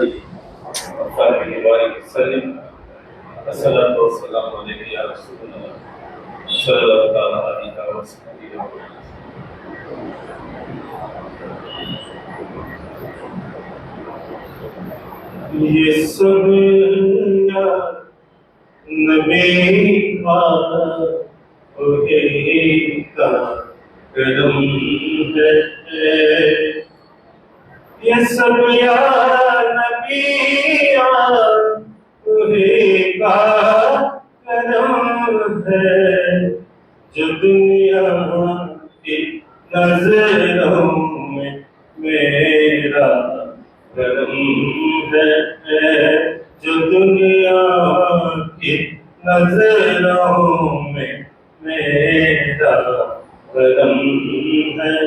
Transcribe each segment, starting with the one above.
آله وصحبه وبارك وسلم. الصلاة والسلام عليك يا رسول الله صلى الله تعالى عليه وسلم. یہ سب نبی کا کرم ہے، یہ سب یا نبی کا کرم ہے، جو دنیا کی نظروں میں میرا کرم ہے، جو دنیا کی نظروں میں میرا کرم ہے۔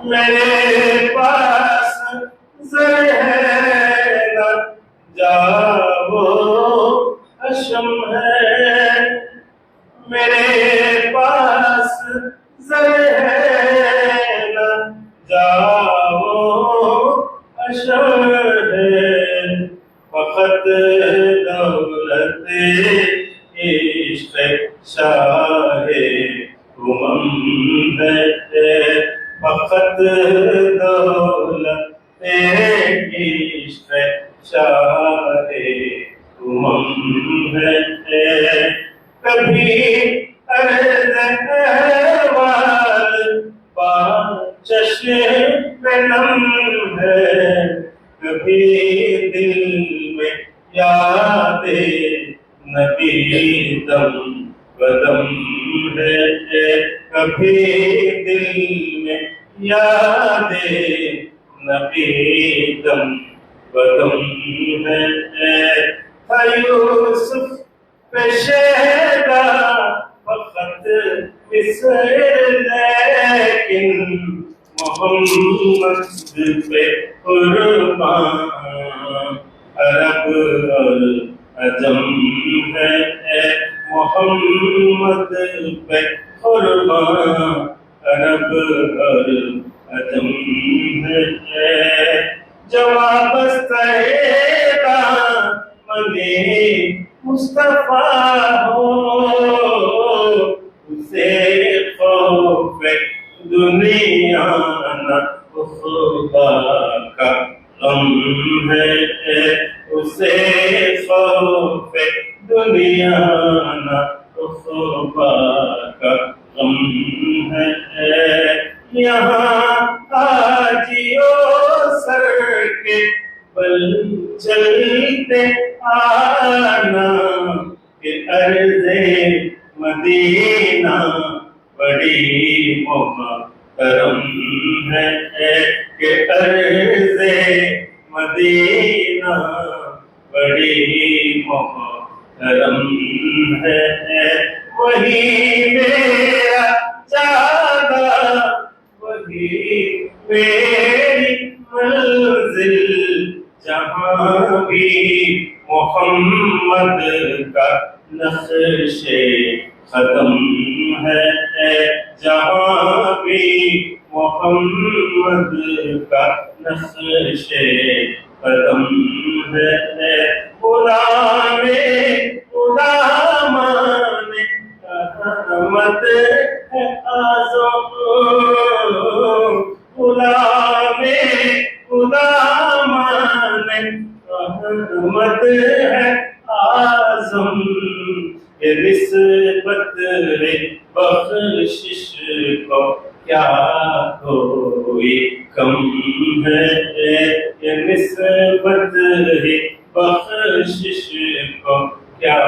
میرے پاس زر ہے نہ جاؤ حشم ہے، میرے پاس زر ہے نہ جاؤ حشم ہے، فقط دولت عشق شاہ امم ہے، فقط دولت عشق شاہ امم ہے۔ کبھی عرض احوال با چشم نم ہے، کبھی دل میں یاد نبی دم بدم ہے، کبھی دل میں یاد نبی دم بدم ہے۔ تھا یوسف پہ شہدا فقط مصر، لیکن محمد پہ قربان عرب اور عجم ہے، محمد پہ قربان عرب اور عجم ہے۔ جواب دامن مصطفیٰ ہو، اسے خوف دنیا نہ خدا کا غم ہے، اسے خوف دنیا نہ خدا کا غم ہے۔ یہاں آجیو سر کے بل چلتے آنا، کہ عرض مدینہ بڑی محترم ہے، کہ عرض مدینہ بڑی محترم ہے۔ وہی میرا چادہ، وہی میری منزل، جہاں بھی محمد کا نقش ختم ہے، جہاں بھی محمد کا نقش قدم ہے۔ غلام غلامان احمد ہے اعظم، غلام غلامان احمد ہے اعظم، یہ نسبت بخشش کو کیا کوئی کم ہے، یہ نسبت بخشش کو کیا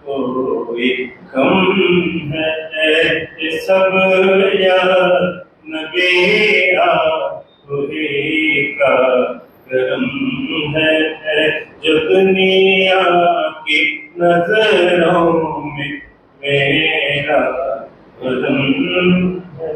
کوئی کم ہے۔ یہ سب یا نبی آخری کا کرم ہے، جو دنیا کی نظروں میں میرا کرم ہے۔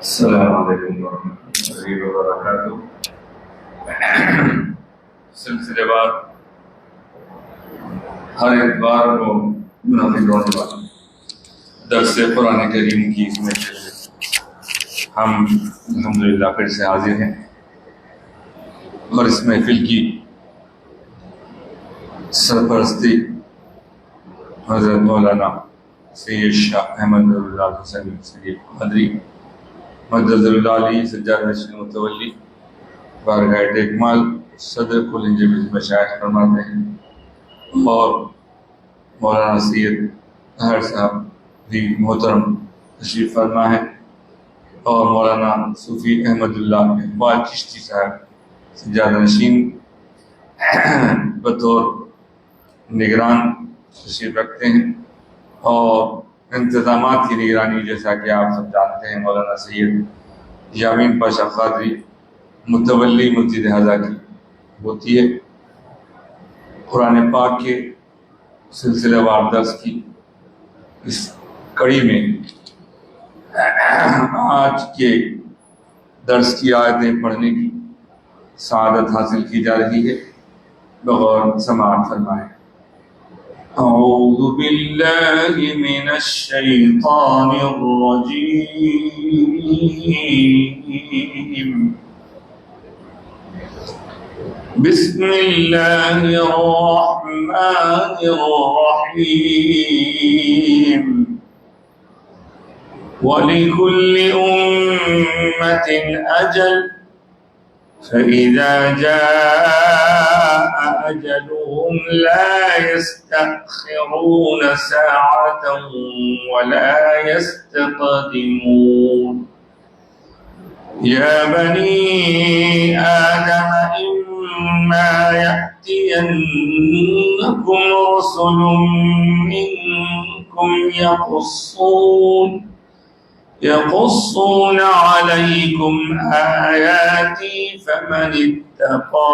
السلام علیکم ورحمۃ اللہ وبرکاتہ۔ سلسلے وار ہر اتوار کو منعقد ہونے والا درس قرآن کریم کی اس محفل میں ہم الحمدللہ پھر سے حاضر ہیں، اور اس محفل کی سرپرستی حضرت مولانا سید شاہ احمد اللہ حسین سید قادری مدد اللہ علی سجاد نشین متولی بارگاہ ٹیکمال صدر کل انجمن مشائخ فرماتے ہیں، اور مولانا سید طاہر صاحب بھی محترم تشریف فرما ہے، اور مولانا صوفی احمد اللہ اقبال چشتی صاحب سجادہ نشین بطور نگران تشریف رکھتے ہیں، اور انتظامات کی نگرانی جیسا کہ آپ سب جانتے ہیں مولانا سید یامین پاشا قادری متولی مسجد حضا کی ہوتی ہے۔ قرآن پاک کے سلسلہ وار درس کی اس کڑی میں آج کے درس کی آیتیں پڑھنے کی سعادت حاصل کی جا رہی ہے، بغور سماعت فرمائیں۔ اعوذ باللہ من الشیطان الرجیم، بسم اللہ الرحمن الرحیم، وَلِكُلِّ أُمَّةٍ أَجَلٌ فَإِذَا جَاءَ أَجَلُهُمْ لَا يَسْتَأْخِرُونَ سَاعَةً وَلَا يَسْتَقْدِمُونَ يَا بَنِي آدَمَ إِمَّا يَأْتِيَنَّكُمْ رُسُلٌ مِّنكُمْ يقصون عليكم آياتي فمن اتقى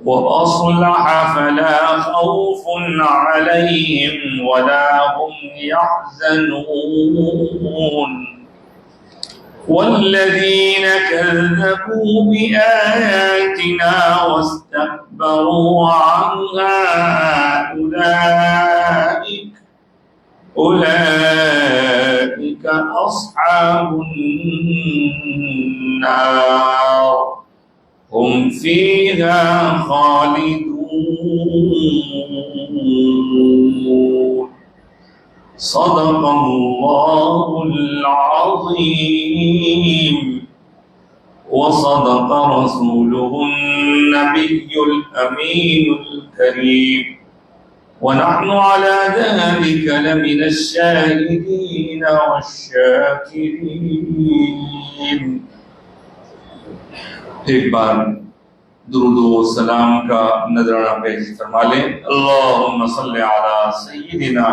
وأصلح فلا خوف عليهم ولا هم يحزنون والذين كذبوا بآياتنا واستكبروا عنها أولئك أصحاب النار هم فيها خالدون صدق الله العظيم وصدق رسوله النبي الأمين الكريم ونحن على ذلك لمن الشاهدين والشاكرين۔ ایک بار درود و سلام کا نذرانہ پیش فرما لیں۔ اللہم صل علی سیدنا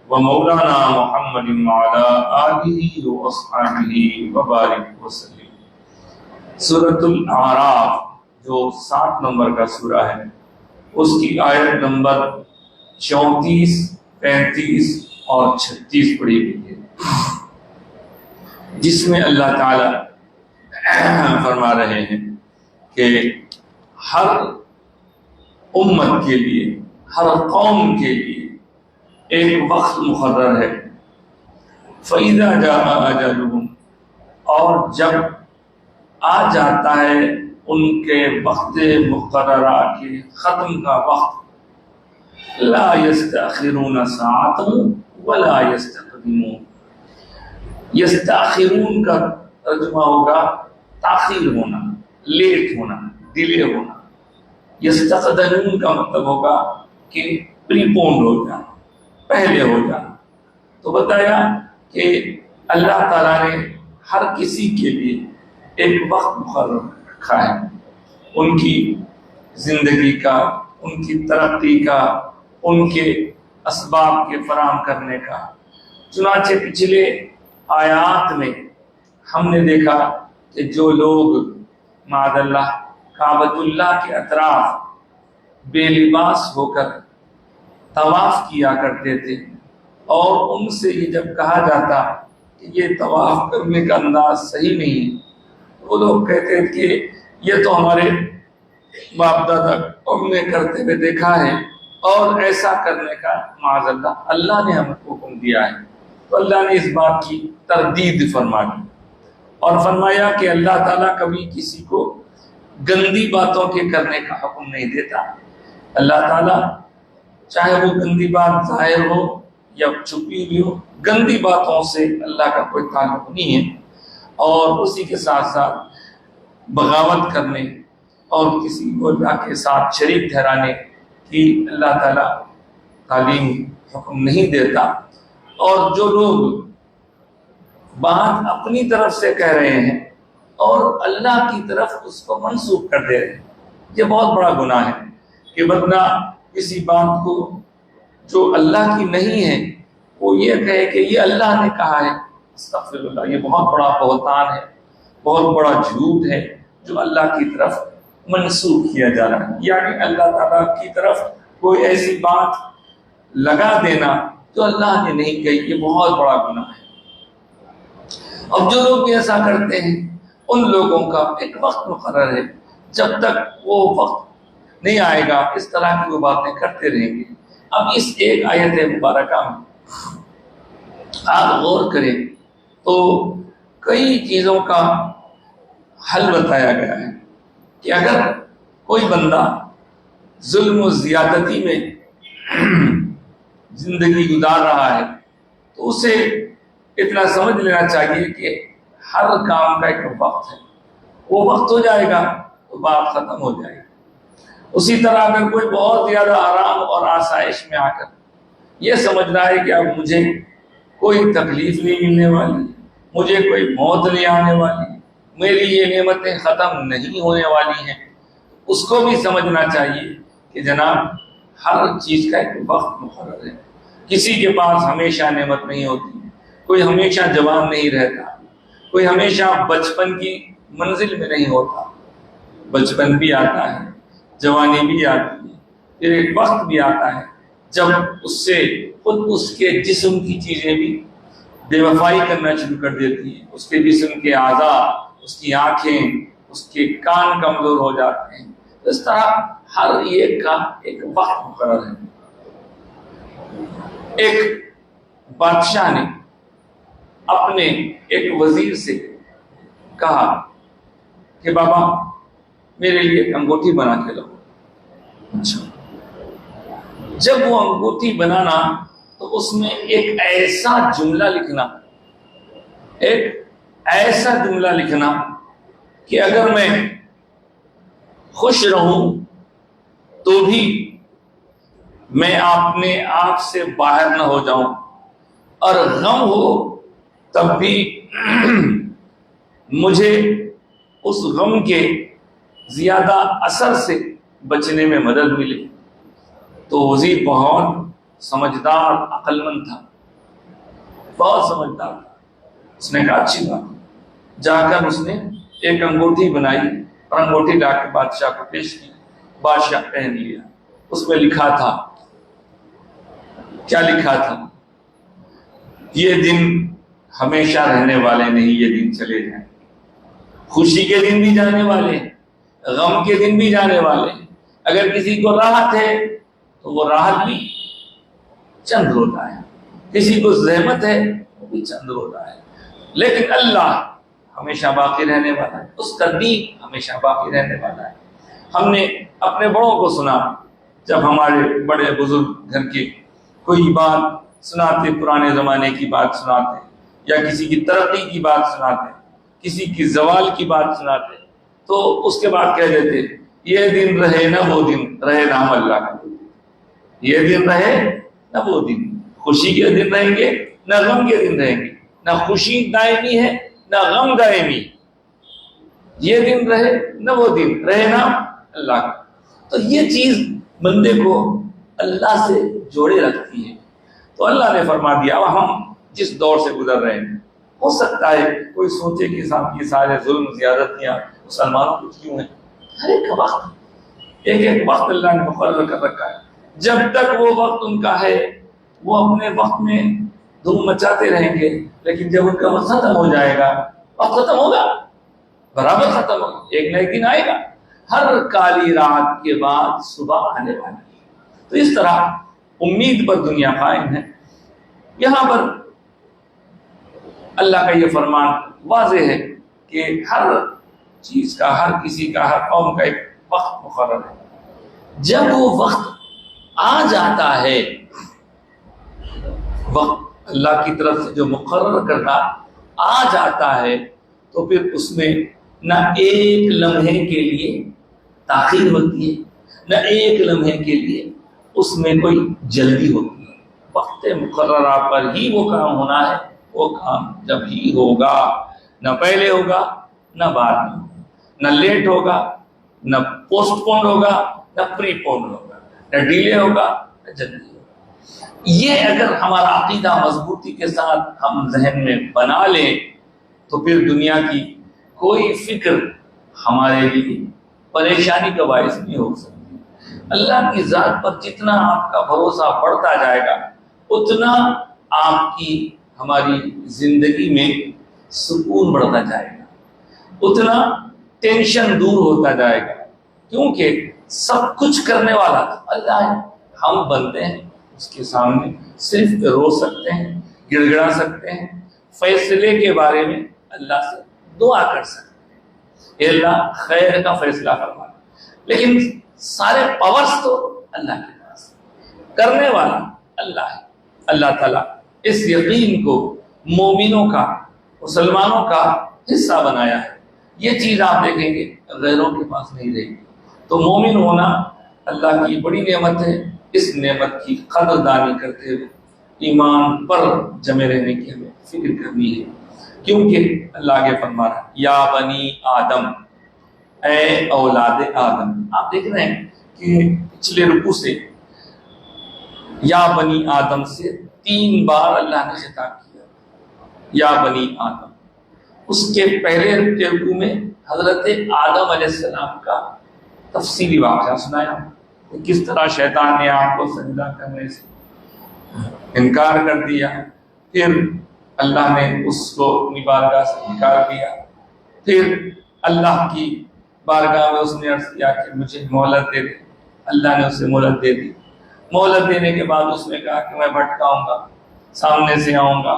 و مولانا محمد وعلی آلہ و اصحابہ وبارک وسلم۔ سورۃ الاعراف جو 7 نمبر کا سورہ ہے، اس کی آیت نمبر 34، 35 اور 36 پڑھی گئی ہے، جس میں اللہ تعالی فرما رہے ہیں کہ ہر امت کے لیے، ہر قوم کے لیے ایک وقت مقرر ہے۔ فَإِذَا جَاءَ أَجَلُهُمْ، اور جب آ جاتا ہے ان کے وقت مقررہ کے ختم کا وقت، لا يستأخرون ساعة ولا يستقدمون۔ یستاخرون کا ترجمہ ہوگا تاخیر ہونا، لیٹ ہونا، ڈیلے ہونا۔ یستقدمون کا مطلب ہوگا کہ پری پونڈ ہو جانا، پہلے ہو جانا۔ تو بتایا کہ اللہ تعالیٰ نے ہر کسی کے لیے ایک وقت مقرر رکھا ہے، ان کی زندگی کا، ان کی ترقی کا، ان کے اسباب کے فراہم کرنے کا۔ چنانچہ پچھلے آیات میں ہم نے دیکھا کہ جو لوگ معاذ اللہ کعبۃ اللہ کے اطراف بے لباس ہو کر طواف کیا کرتے تھے، اور ان سے یہ جب کہا جاتا کہ یہ طواف کرنے کا انداز صحیح نہیں ہے، وہ لوگ کہتے ہیں کہ یہ تو ہمارے باپ دادا قوم نے کرتے ہوئے دیکھا ہے، اور ایسا کرنے کا معاذ اللہ نے ہم کو حکم دیا ہے، تو اللہ نے اس بات کی تردید فرما دی اور فرمایا کہ اللہ تعالیٰ کبھی کسی کو گندی باتوں کے کرنے کا حکم نہیں دیتا۔ اللہ تعالیٰ چاہے وہ گندی بات ظاہر ہو یا چھپی ہوئی ہو، گندی باتوں سے اللہ کا کوئی تعلق نہیں ہے، اور اسی کے ساتھ ساتھ بغاوت کرنے اور کسی کو اللہ کے ساتھ شریک ٹھہرانے کی اللہ تعالیٰ تعلیم حکم نہیں دیتا۔ اور جو لوگ بات اپنی طرف سے کہہ رہے ہیں اور اللہ کی طرف اس کو منسوخ کر دے رہے ہیں، یہ بہت بڑا گناہ ہے کہ بندہ کسی بات کو جو اللہ کی نہیں ہے وہ یہ کہے کہ یہ اللہ نے کہا ہے۔ استغفر اللہ، یہ بہت بڑا بہتان ہے، بہت بڑا جھوٹ ہے جو اللہ کی طرف منسوخ کیا جا رہا ہے، یعنی اللہ تعالیٰ کی طرف کوئی ایسی بات لگا دینا جو اللہ نے نہیں کہی، یہ بہت بڑا گناہ ہے۔ اب جو لوگ ایسا کرتے ہیں ان لوگوں کا ایک وقت مقرر ہے، جب تک وہ وقت نہیں آئے گا اس طرح کی وہ باتیں کرتے رہیں گے۔ اب اس ایک آیت مبارکہ میں آپ غور کریں تو کئی چیزوں کا حل بتایا گیا ہے کہ اگر کوئی بندہ ظلم و زیادتی میں زندگی گزار رہا ہے تو اسے اتنا سمجھ لینا چاہیے کہ ہر کام کا ایک وقت ہے، وہ وقت ہو جائے گا تو بات ختم ہو جائے گی۔ اسی طرح اگر کوئی بہت زیادہ آرام اور آسائش میں آ کر یہ سمجھ رہا ہے کہ اب مجھے کوئی تکلیف نہیں ملنے والی، مجھے کوئی موت نہیں آنے والی، میری یہ نعمتیں ختم نہیں ہونے والی ہیں، اس کو بھی سمجھنا چاہیے کہ جناب ہر چیز کا ایک وقت مقرر ہے۔ کسی کے پاس ہمیشہ نعمت نہیں ہوتی، کوئی ہمیشہ جوان نہیں رہتا، کوئی ہمیشہ بچپن کی منزل میں نہیں ہوتا، بچپن بھی آتا ہے، جوانی بھی آتی ہے، پھر ایک وقت بھی آتا ہے جب اس سے خود اس کے جسم کی چیزیں بھی بے وفائی کرنا شروع کر دیتی ہیں، اس کے جسم کے اعضاء، اس کی آنکھیں، اس کے کان کمزور ہو جاتے ہیں۔ اس طرح ہر ایک کا ایک وقت مقرر ہے۔ ایک بادشاہ نے اپنے ایک وزیر سے کہا کہ بابا میرے لیے ایک انگوٹھی بنا کے لاؤ۔ اچھا، جب وہ انگوٹھی بنانا تو اس میں ایک ایسا جملہ لکھنا، ایک ایسا جملہ لکھنا کہ اگر میں خوش رہوں تو بھی میں اپنے آپ سے باہر نہ ہو جاؤں، اور غم ہو تب بھی مجھے اس غم کے زیادہ اثر سے بچنے میں مدد ملے۔ تو وزیر بہت سمجھدار عقل مند تھا، بہت سمجھدار تھا، اس نے کہا اچھی بات۔ جا کر اس نے ایک انگوٹھی بنائی اور انگوٹھی لا کے بادشاہ کو پیش کی، بادشاہ پہن لیا۔ اس میں لکھا تھا، کیا لکھا تھا؟ یہ دن ہمیشہ رہنے والے نہیں، یہ دن چلے جائیں۔ خوشی کے دن بھی جانے والے، غم کے دن بھی جانے والے۔ اگر کسی کو راحت ہے تو وہ راحت بھی چند روزہ ہے، کسی کو زحمت ہے وہ بھی چند روزہ ہے، لیکن اللہ ہمیشہ باقی رہنے والا ہے، اس کا دین ہمیشہ باقی رہنے والا ہے۔ ہم نے اپنے بڑوں کو سنا، جب ہمارے بڑے بزرگ گھر کے کوئی بات سناتے، پرانے زمانے کی بات سناتے یا کسی کی ترقی کی بات سناتے، کسی کی زوال کی بات سناتے، تو اس کے بعد کہہ دیتے یہ دن رہے نہ وہ دن رہے، نام اللہ کا یہ دن رہے نہ وہ دن، خوشی کے دن رہیں گے نہ غم کے دن رہیں گے، نہ خوشی دائمی ہے نہ غم دائمی، یہ دن رہے نہ وہ دن رہے، نام اللہ کا۔ تو یہ چیز بندے کو اللہ سے جوڑے رکھتی ہے۔ تو اللہ نے فرما دیا اب ہم جس دور سے گزر رہے ہیں، ہو سکتا ہے کوئی سوچے کہ صاحب یہ سارے ظلم زیادتیاں مسلمانوں کو کیوں ہیں؟ ہر ایک وقت، ایک ایک وقت اللہ نے مقرر کر رکھا ہے۔ جب تک وہ وقت ان کا ہے وہ اپنے وقت میں دھوم مچاتے رہیں گے، لیکن جب ان کا وقت ختم ہو جائے گا، وقت ختم ہوگا، برابر ختم ہوگا، ایک نہ ایک دن آئے گا۔ ہر کالی رات کے بعد صبح آنے والی ہے۔ تو اس طرح امید پر دنیا قائم ہے۔ یہاں پر اللہ کا یہ فرمان واضح ہے کہ ہر چیز کا، ہر کسی کا، ہر قوم کا ایک وقت مقرر ہے۔ جب وہ وقت آ جاتا ہے، وقت اللہ کی طرف سے جو مقرر کرتا آ جاتا ہے، تو پھر اس میں نہ ایک لمحے کے لیے تاخیر ہوتی ہے، نہ ایک لمحے کے لیے اس میں کوئی جلدی ہوتی ہے۔ وقت مقررہ پر ہی وہ کام ہونا ہے، وہ کام جب ہی ہوگا، نہ پہلے ہوگا نہ بعد میں، نہ لیٹ ہوگا نہ پوسٹ پون ہوگا نہ پری پون ہوگا، نہ ڈیلے ہوگا نہ جلدی ہوگا۔ یہ اگر ہمارا عقیدہ مضبوطی کے ساتھ ہم ذہن میں بنا لیں تو پھر دنیا کی کوئی فکر ہمارے لیے پریشانی کا باعث نہیں ہو سکتی۔ اللہ کی ذات پر جتنا آپ کا بھروسہ بڑھتا جائے گا، اتنا آپ کی ہماری زندگی میں سکون بڑھتا جائے گا، اتنا ٹینشن دور ہوتا جائے گا، کیونکہ سب کچھ کرنے والا اللہ ہے۔ ہم بندے ہیں، اس کے سامنے صرف رو سکتے ہیں، گڑ گڑا سکتے ہیں، فیصلے کے بارے میں اللہ سے دعا کر سکتے ہیں، اے اللہ خیر کا فیصلہ فرما۔ لیکن سارے پاورز تو اللہ کے پاس، کرنے والا اللہ ہے۔ اللہ تعالیٰ اس یقین کو مومنوں کا، مسلمانوں کا حصہ بنایا ہے۔ یہ چیز آپ دیکھیں گے غیروں کے پاس نہیں رہے گی۔ تو مومن ہونا اللہ کی بڑی نعمت ہے۔ اس نعمت کی قدردانی کرتے ہوئے ایمان پر جمے رہنے کی ہمیں فکر کرنی ہے، کیونکہ اللہ آگے فرما رہا ہے یا بنی آدم، اے اولاد آدم۔ آپ دیکھ رہے ہیں کہ پچھلے رکوع سے یا بنی آدم سے 3 بار اللہ نے خطاب کیا، یا بنی آدم۔ اس کے پہلے رکوع میں حضرت آدم علیہ السلام کا تفصیلی واقعہ سنایا کہ کس طرح شیطان نے آپ کو سجدہ کرنے سے انکار کر دیا، پھر اللہ نے اس کو اپنی بارگاہ سے نکال دیا، پھر اللہ کی بارگاہ میں اس نے عرض کیا کہ مجھے مہلت دے دے۔ اللہ نے اسے مہلت دے دی۔ مہلت دینے کے بعد اس نے کہا کہ میں بھٹکاؤں گا، سامنے سے آؤں گا،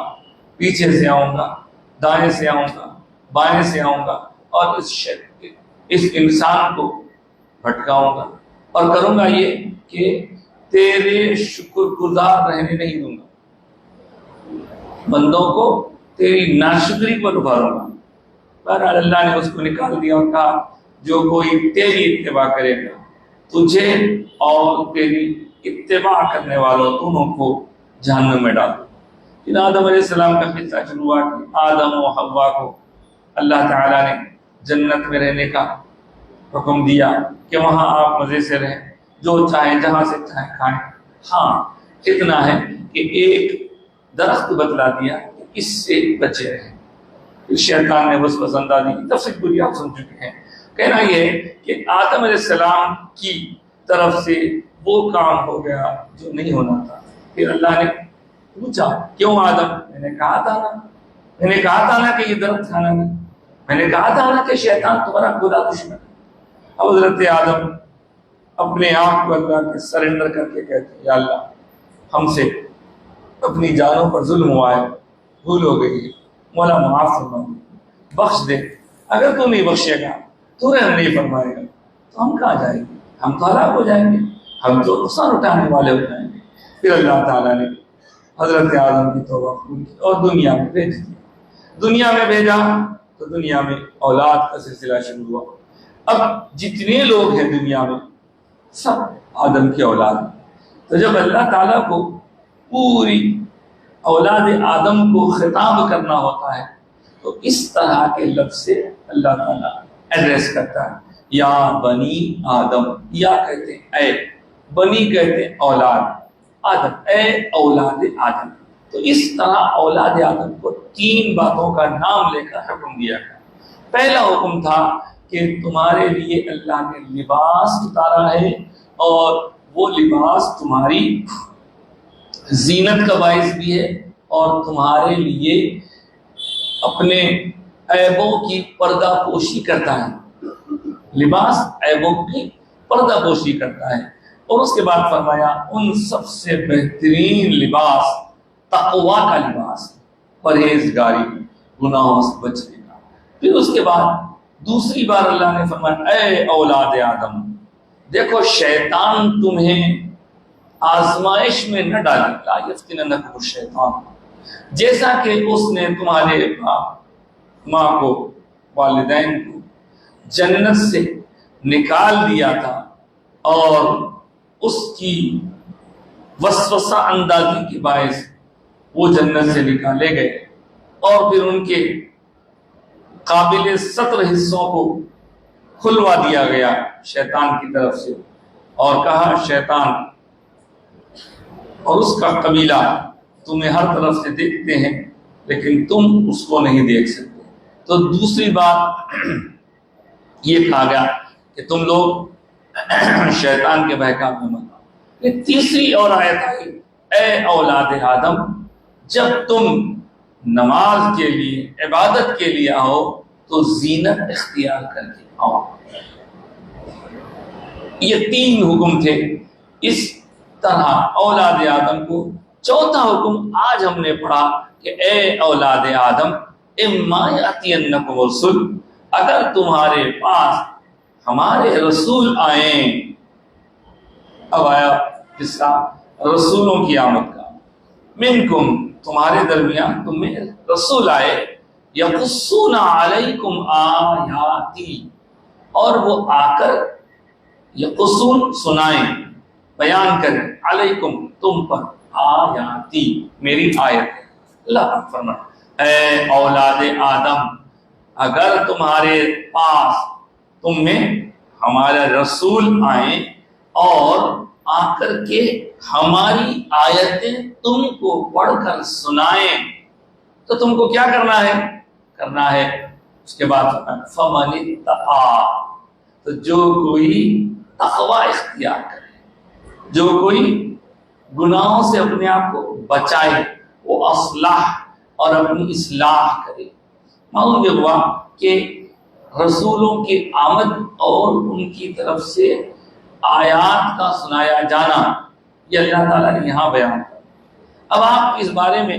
پیچھے سے آؤں گا، دائیں سے آؤں گا، بائیں سے آؤں گا، اور اس انسان کو بھٹکاؤں گا، اور کروں گا یہ کہ تیرے شکر گزار رہنے نہیں دوں گا، بندوں کو تیری ناشکری پر ابھاروں گا۔ بہرحال اللہ نے اس کو نکال دیا اور کہا جو کوئی تیری اتباع کرے گا، تجھے اور تیری اتباع کرنے والوں دونوں کو جہنم میں ڈال دو۔ پھر آدم علیہ السلام کا قصہ شروع ہوا کہ آدم و حوا کو اللہ تعالیٰ نے جنت میں رہنے کا حکم دیا کہ وہاں آپ مزے سے رہیں، جو چاہیں جہاں سے چاہیں کھائیں۔ ہاں اتنا ہے کہ ایک درخت بتلا دیا کہ اس سے بچے رہیں۔ پھر شیطان نے وسوسہ اندازی کی تفصیل پوری آپ سن چکے ہیں۔ کہنا یہ ہے کہ آدم علیہ السلام کی طرف سے وہ کام ہو گیا جو نہیں ہونا تھا۔ پھر اللہ نے پوچھا کیوں آدم؟ میں نے کہا تھا نا کہ یہ درخت کھانا نہیں، میں نے کہا تھا نا کہ شیطان تمہارا خدا دشمن ہے۔ اب حضرت آدم اپنے آپ کو اللہ کے سرنڈر کر کے کہتے ہیں یا اللہ ہم سے اپنی جانوں پر ظلم ہوا ہے، بھول ہو گئی ہے، مولا معاف فرما، بخش دے۔ اگر تو نہیں بخشے گا، تو رحم نہیں فرمائے گا، تو ہم کہاں جائیں گے؟ ہم تو ہلاک ہو جائیں گے، ہم تو نقصان اٹھانے والے ہو جائیں گے۔ پھر اللہ تعالیٰ نے حضرت آدم کی توبہ قبول کی اور دنیا میں بھیج دیا۔ دنیا میں بھیجا تو دنیا میں اولاد کا سلسلہ شروع ہوا۔ اب جتنے لوگ ہیں دنیا میں سب آدم کی اولاد ہیں۔ تو جب اللہ تعالیٰ کو پوری اولاد آدم کو خطاب کرنا ہوتا ہے تو اس طرح کے لفظ سے اللہ تعالیٰ ایڈریس کرتا ہے، یا بنی آدم، یا کہتے ہیں اے، بنی کہتے ہیں اولاد، آدم اے اولاد آدم۔ تو اس طرح اولاد آدم کو 3 باتوں کا نام لے کر حکم دیا گیا۔ پہلا حکم تھا کہ تمہارے لیے اللہ نے لباس اتارا ہے، اور وہ لباس تمہاری زینت کا باعث بھی ہے اور تمہارے لیے اپنے عیبوں کی پردہ پوشی کرتا ہے۔ لباس عیبوں کی پردہ پوشی کرتا ہے۔ اور اس کے بعد فرمایا ان سب سے بہترین لباس تقویٰ کا لباس، پرہیزگاری، گناہوں سے بچنے کا۔ پھر اس کے بعد دوسری بار اللہ نے فرمایا اے اولاد آدم، دیکھو شیطان تمہیں آزمائش میں نہ ڈالے، لا یفتننکم الشیطان، جیسا کہ اس نے تمہارے ماں کو، والدین کو جنت سے نکال دیا تھا اور اس کی وسوسہ اندازی کے باعث وہ جنت سے نکالے گئے، اور پھر ان کے قابل سطر حصوں کو کھلوا دیا گیا شیطان کی طرف سے، اور کہا شیطان اور اس کا قبیلہ تمہیں ہر طرف سے دیکھتے ہیں لیکن تم اس کو نہیں دیکھ سکتے۔ تو دوسری بات یہ کہا گیا کہ تم لوگ شیطان کے بہکاوے میں مت آؤ۔ یہ تیسری اور آیت آئی اے اولاد آدم، جب تم نماز کے لیے، عبادت کے لیے آؤ تو زینت اختیار کر کے آؤ۔ یہ تین حکم تھے اس طرح اولاد آدم کو۔ چوتھا حکم آج ہم نے پڑھا کہ اے اولاد آدم اما یاتینکم الرسل، اگر تمہارے پاس ہمارے رسول آئیں۔ اب آیا قصہ رسولوں کی آمد کا۔ منکم، تمہارے درمیان تم میں رسول آئے، یقصون علیکم آیاتی، اور وہ آ کر یقصون سنائیں، بیان کریں، علیکم تم پر، آیاتی میری آیت۔ اللہ فرماتا اے اولاد آدم، اگر تمہارے پاس تم میں ہمارا رسول آئیں اور آ کر کے ہماری آیتیں تم کو پڑھ کر سنائیں تو تم کو کیا کرنا ہے اس کے بعد فمن اتقی، تو جو کوئی تقوی اختیار کرے، جو کوئی گناہوں سے اپنے آپ کو بچائے، وہ اصلاح اور اپنی اصلاح کرے۔ معلوم یہ ہوا کہ رسولوں کی آمد اور ان کی طرف سے آیات کا سنایا جانا یہ اللہ تعالیٰ نے یہاں بیان کیا۔ اب آپ اس بارے میں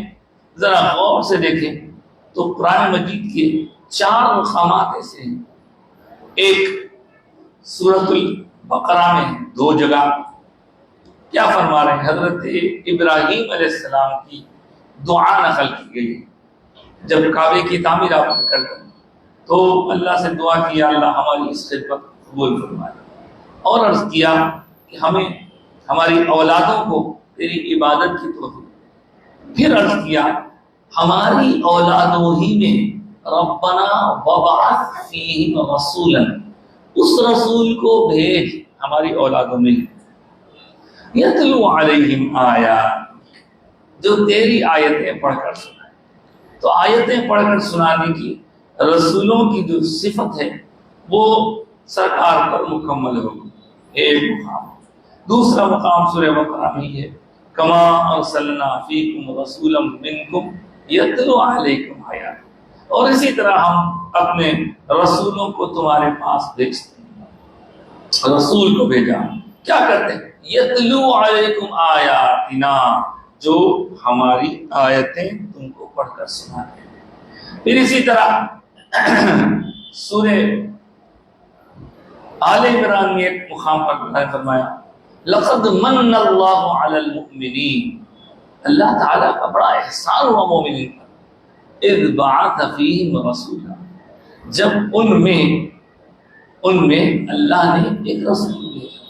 ذرا غور سے دیکھیں تو قرآن مجید کے 4 مقامات ایسے ہیں۔ ایک سورۃ البقرہ میں 2 جگہ کیا فرما رہے ہیں، حضرت ابراہیم علیہ السلام کی دعا نقل کی گئی ہے۔ جب کعبے کی تعمیر آپ نے کر دی تو اللہ سے دعا کیا اللہ ہماری اس خدمت قبول فرمائے، اور عرض کیا کہ ہمیں ہماری اولادوں کو تیری عبادت کی توفیق، پھر عرض کیا ہماری اولادوں ہی میں ربنا وبعث فیہم رسولا، اس رسول کو بھیج ہماری اولادوں میں، یتلو علیہم آیات، جو تیری آیتیں پڑھ کر سنائے۔ تو آیتیں پڑھ کر سنانے کی رسولوں کی جو صفت ہے وہ سرکار پر مکمل ہوگی، ایک مقام۔ دوسرا مقام سورہ بقرہ میں ہے کما ارسلنا فیکم رسولا منکم یتلو علیکم آیات، اور اسی طرح ہم اپنے رسولوں کو تمہارے پاس بھیجتے ہیں۔ رسول کو بھیجا کیا کرتے ہیں، یتلو علیکم آیاتنا، جو ہماری آیتیں تم کو پڑھ کر سناتے ہیں۔ پھر اسی طرح سورہ آل عمران میں ایک مقام پر اللہ نے فرمایا لقد من اللہ علی المؤمنین، اللہ تعالیٰ کا بڑا احسان ہوا مومنین پر، اذ بعث فیہم رسولا، جب ان میں اللہ نے ایک رسول بھیجا۔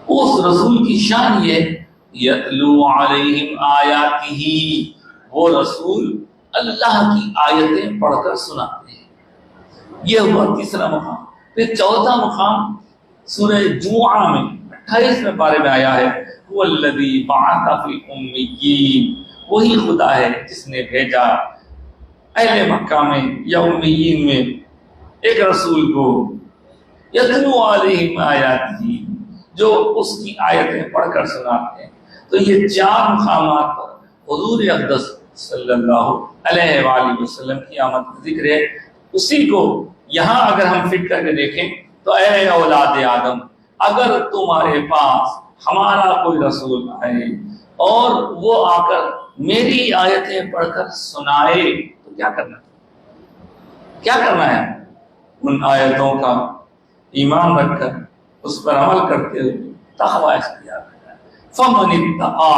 اس رسول کی شان یہ یتلو علیہم آیاتہ، وہ رسول اللہ کی آیتیں پڑھ کر سناتے ہیں۔ یہ ہوا تیسرا مقام۔ پھر چوتھا مقام سورہ جمعہ میں 28ویں پارے میں آیا ہے هو الذی بعث فی الامیین، وہی خدا ہے جس نے بھیجا اہل مکہ میں یا امیین میں ایک رسول کو، یتلو علیہم آیاتہ، جو اس کی آیتیں پڑھ کر سناتے ہیں۔ تو یہ 4 مقامات پر حضور اقدس صلی اللہ علیہ وآلہ وسلم کی آمد کا ذکر ہے۔ اسی کو یہاں اگر ہم فٹ کر کے دیکھیں تو اے اولاد آدم، اگر تمہارے پاس ہمارا کوئی رسول آئے اور وہ آ کر میری آیتیں پڑھ کر سنائے تو کیا کرنا ہے؟ کیا کرنا ہے؟ ان آیتوں کا ایمان رکھ کر اس پر عمل کرتے ہوئے تقوی اختیار کرنا ہے۔ فمن اتقى،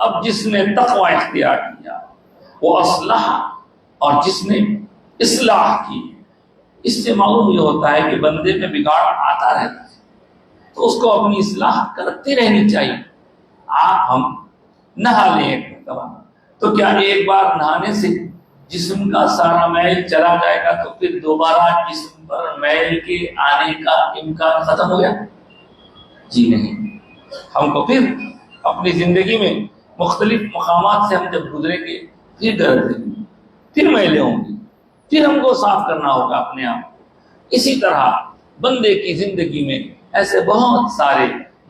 اب جس نے تقوی اختیار کیا وہ اصلح، اور جس نے اصلاح کی، اس سے معلوم یہ ہوتا ہے کہ بندے میں بگاڑ آتا رہتا ہے تو اس کو اپنی اصلاح کرتے رہنی چاہیے۔ ہم نہا لیں ایک مرتبہ تو کیا ایک بار نہانے سے جسم کا سارا میل چلا جائے گا تو پھر دوبارہ جسم پر میل کے آنے کا امکان ختم ہو گیا؟ جی نہیں، ہم کو پھر اپنی زندگی میں مختلف مقامات سے ہم جب گزریں گے پھر درد دیں گے، پھر میلیں ہوں گی، پھر ہم کو صاف کرنا ہوگا اپنے آپ۔ اسی طرح بندے کی زندگی میں ایسے بہت سارے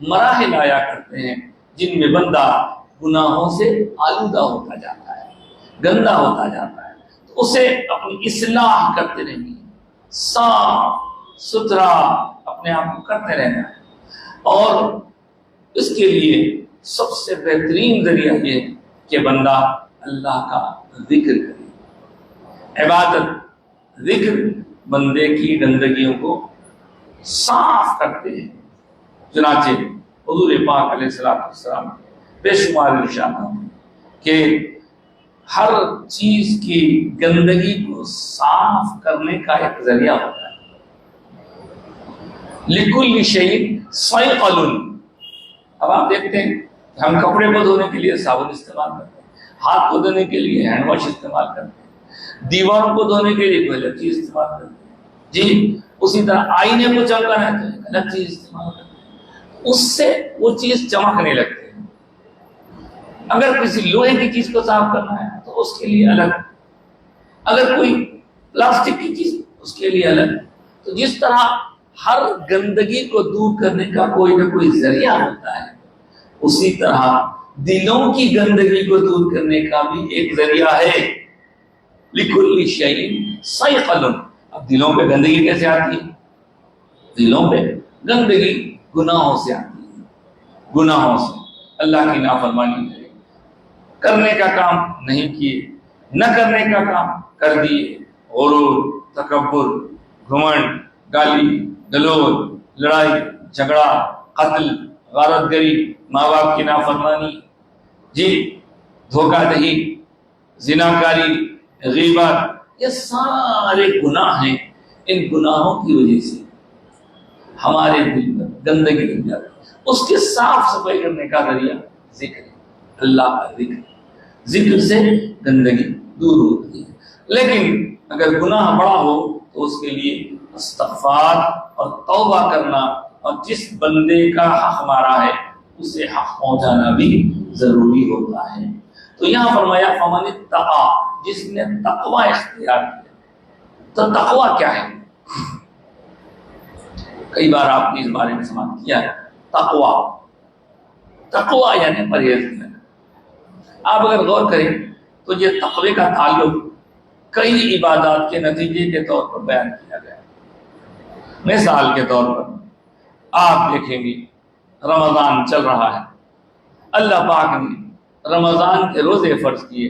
مراحل آیا کرتے ہیں جن میں بندہ گناہوں سے آلودہ ہوتا جاتا ہے، گندا ہوتا جاتا ہے، تو اسے اپنی اصلاح کرتے رہنا ہے، صاف ستھرا اپنے آپ کو کرتے رہنا ہے۔ اور اس کے لیے سب سے بہترین ذریعہ یہ ہے کہ بندہ اللہ کا ذکر کرے۔ عبادت، ذکر بندے کی گندگیوں کو صاف کرتے ہیں۔ چنانچہ حضور پاک علیہ السلام بے شمار ارشادات ہیں کہ ہر چیز کی گندگی کو صاف کرنے کا ایک ذریعہ ہوتا ہے۔ لِكُلِّ شَيْءٍ صَيْقَلٌ، اب آپ دیکھتے ہیں ہم کپڑے کو دھونے کے لیے صابن استعمال کرتے ہیں، ہاتھ کو دھونے کے لیے ہینڈ واش استعمال کرتے ہیں، دیواروں کو دھونے کے لیے کوئی الگ چیز استعمال کرتے ہیں، جی اسی طرح آئینے کو چمکانا ہے تو ایک الگ چیز استعمال کرتے ہیں، اس سے وہ چیز چمکنے لگتی ہے۔ اگر کسی لوہے کی چیز کو صاف کرنا ہے تو اس کے لیے الگ، اگر کوئی پلاسٹک کی چیز اس کے لیے الگ۔ تو جس طرح ہر گندگی کو دور کرنے کا کوئی نہ کوئی ذریعہ ہوتا ہے، اسی طرح دلوں کی گندگی کو دور کرنے کا بھی ایک ذریعہ ہے۔ لِكُلِّ شَيْءٍ صَيْقَلٌ، اب دلوں پہ گندگی کیسے آتی ہے؟ دلوں پہ گندگی گناہوں سے آتی ہے، گناہوں سے، اللہ کی نافرمانی کرنے کا کام نہیں کیے، نہ کرنے کا کام کر دیے، غرور، تکبر، گھمنڈ، گالی گلوچ، لڑائی جھگڑا، قتل، غارت گری، ماں باپ کی نافرمانی، جی دھوکہ دہی، زناکاری، غیبت، یہ سارے گناہ ہیں۔ ان گناہوں کی وجہ سے ہمارے دل میں گندگی بن جاتی ہے۔ اس کے صاف صفائی کرنے کا ذریعہ ذکر ہے، اللہ کا ذکر، ذکر سے گندگی دور ہوتی ہے۔ لیکن اگر گناہ بڑا ہو تو اس کے لیے استغفار اور توبہ کرنا، اور جس بندے کا حق مارا ہے اسے حق پہنچانا بھی ضروری ہوتا ہے۔ تو یہاں فرمایا فمن اتقى، جس نے تقوی اختیار کیا۔ تو تقوی کیا ہے؟ کئی بار آپ نے اس بارے میں سماعت کیا ہے۔ تقوی یعنی پرہیز کرنا۔ آپ اگر غور کریں تو یہ تقوی کا تعلق کئی عبادات کے نتیجے کے طور پر بیان کیا گیا ہے۔ مثال کے طور پر آپ دیکھیں گے رمضان چل رہا ہے، اللہ پاک نے رمضان کے روزے فرض کیے،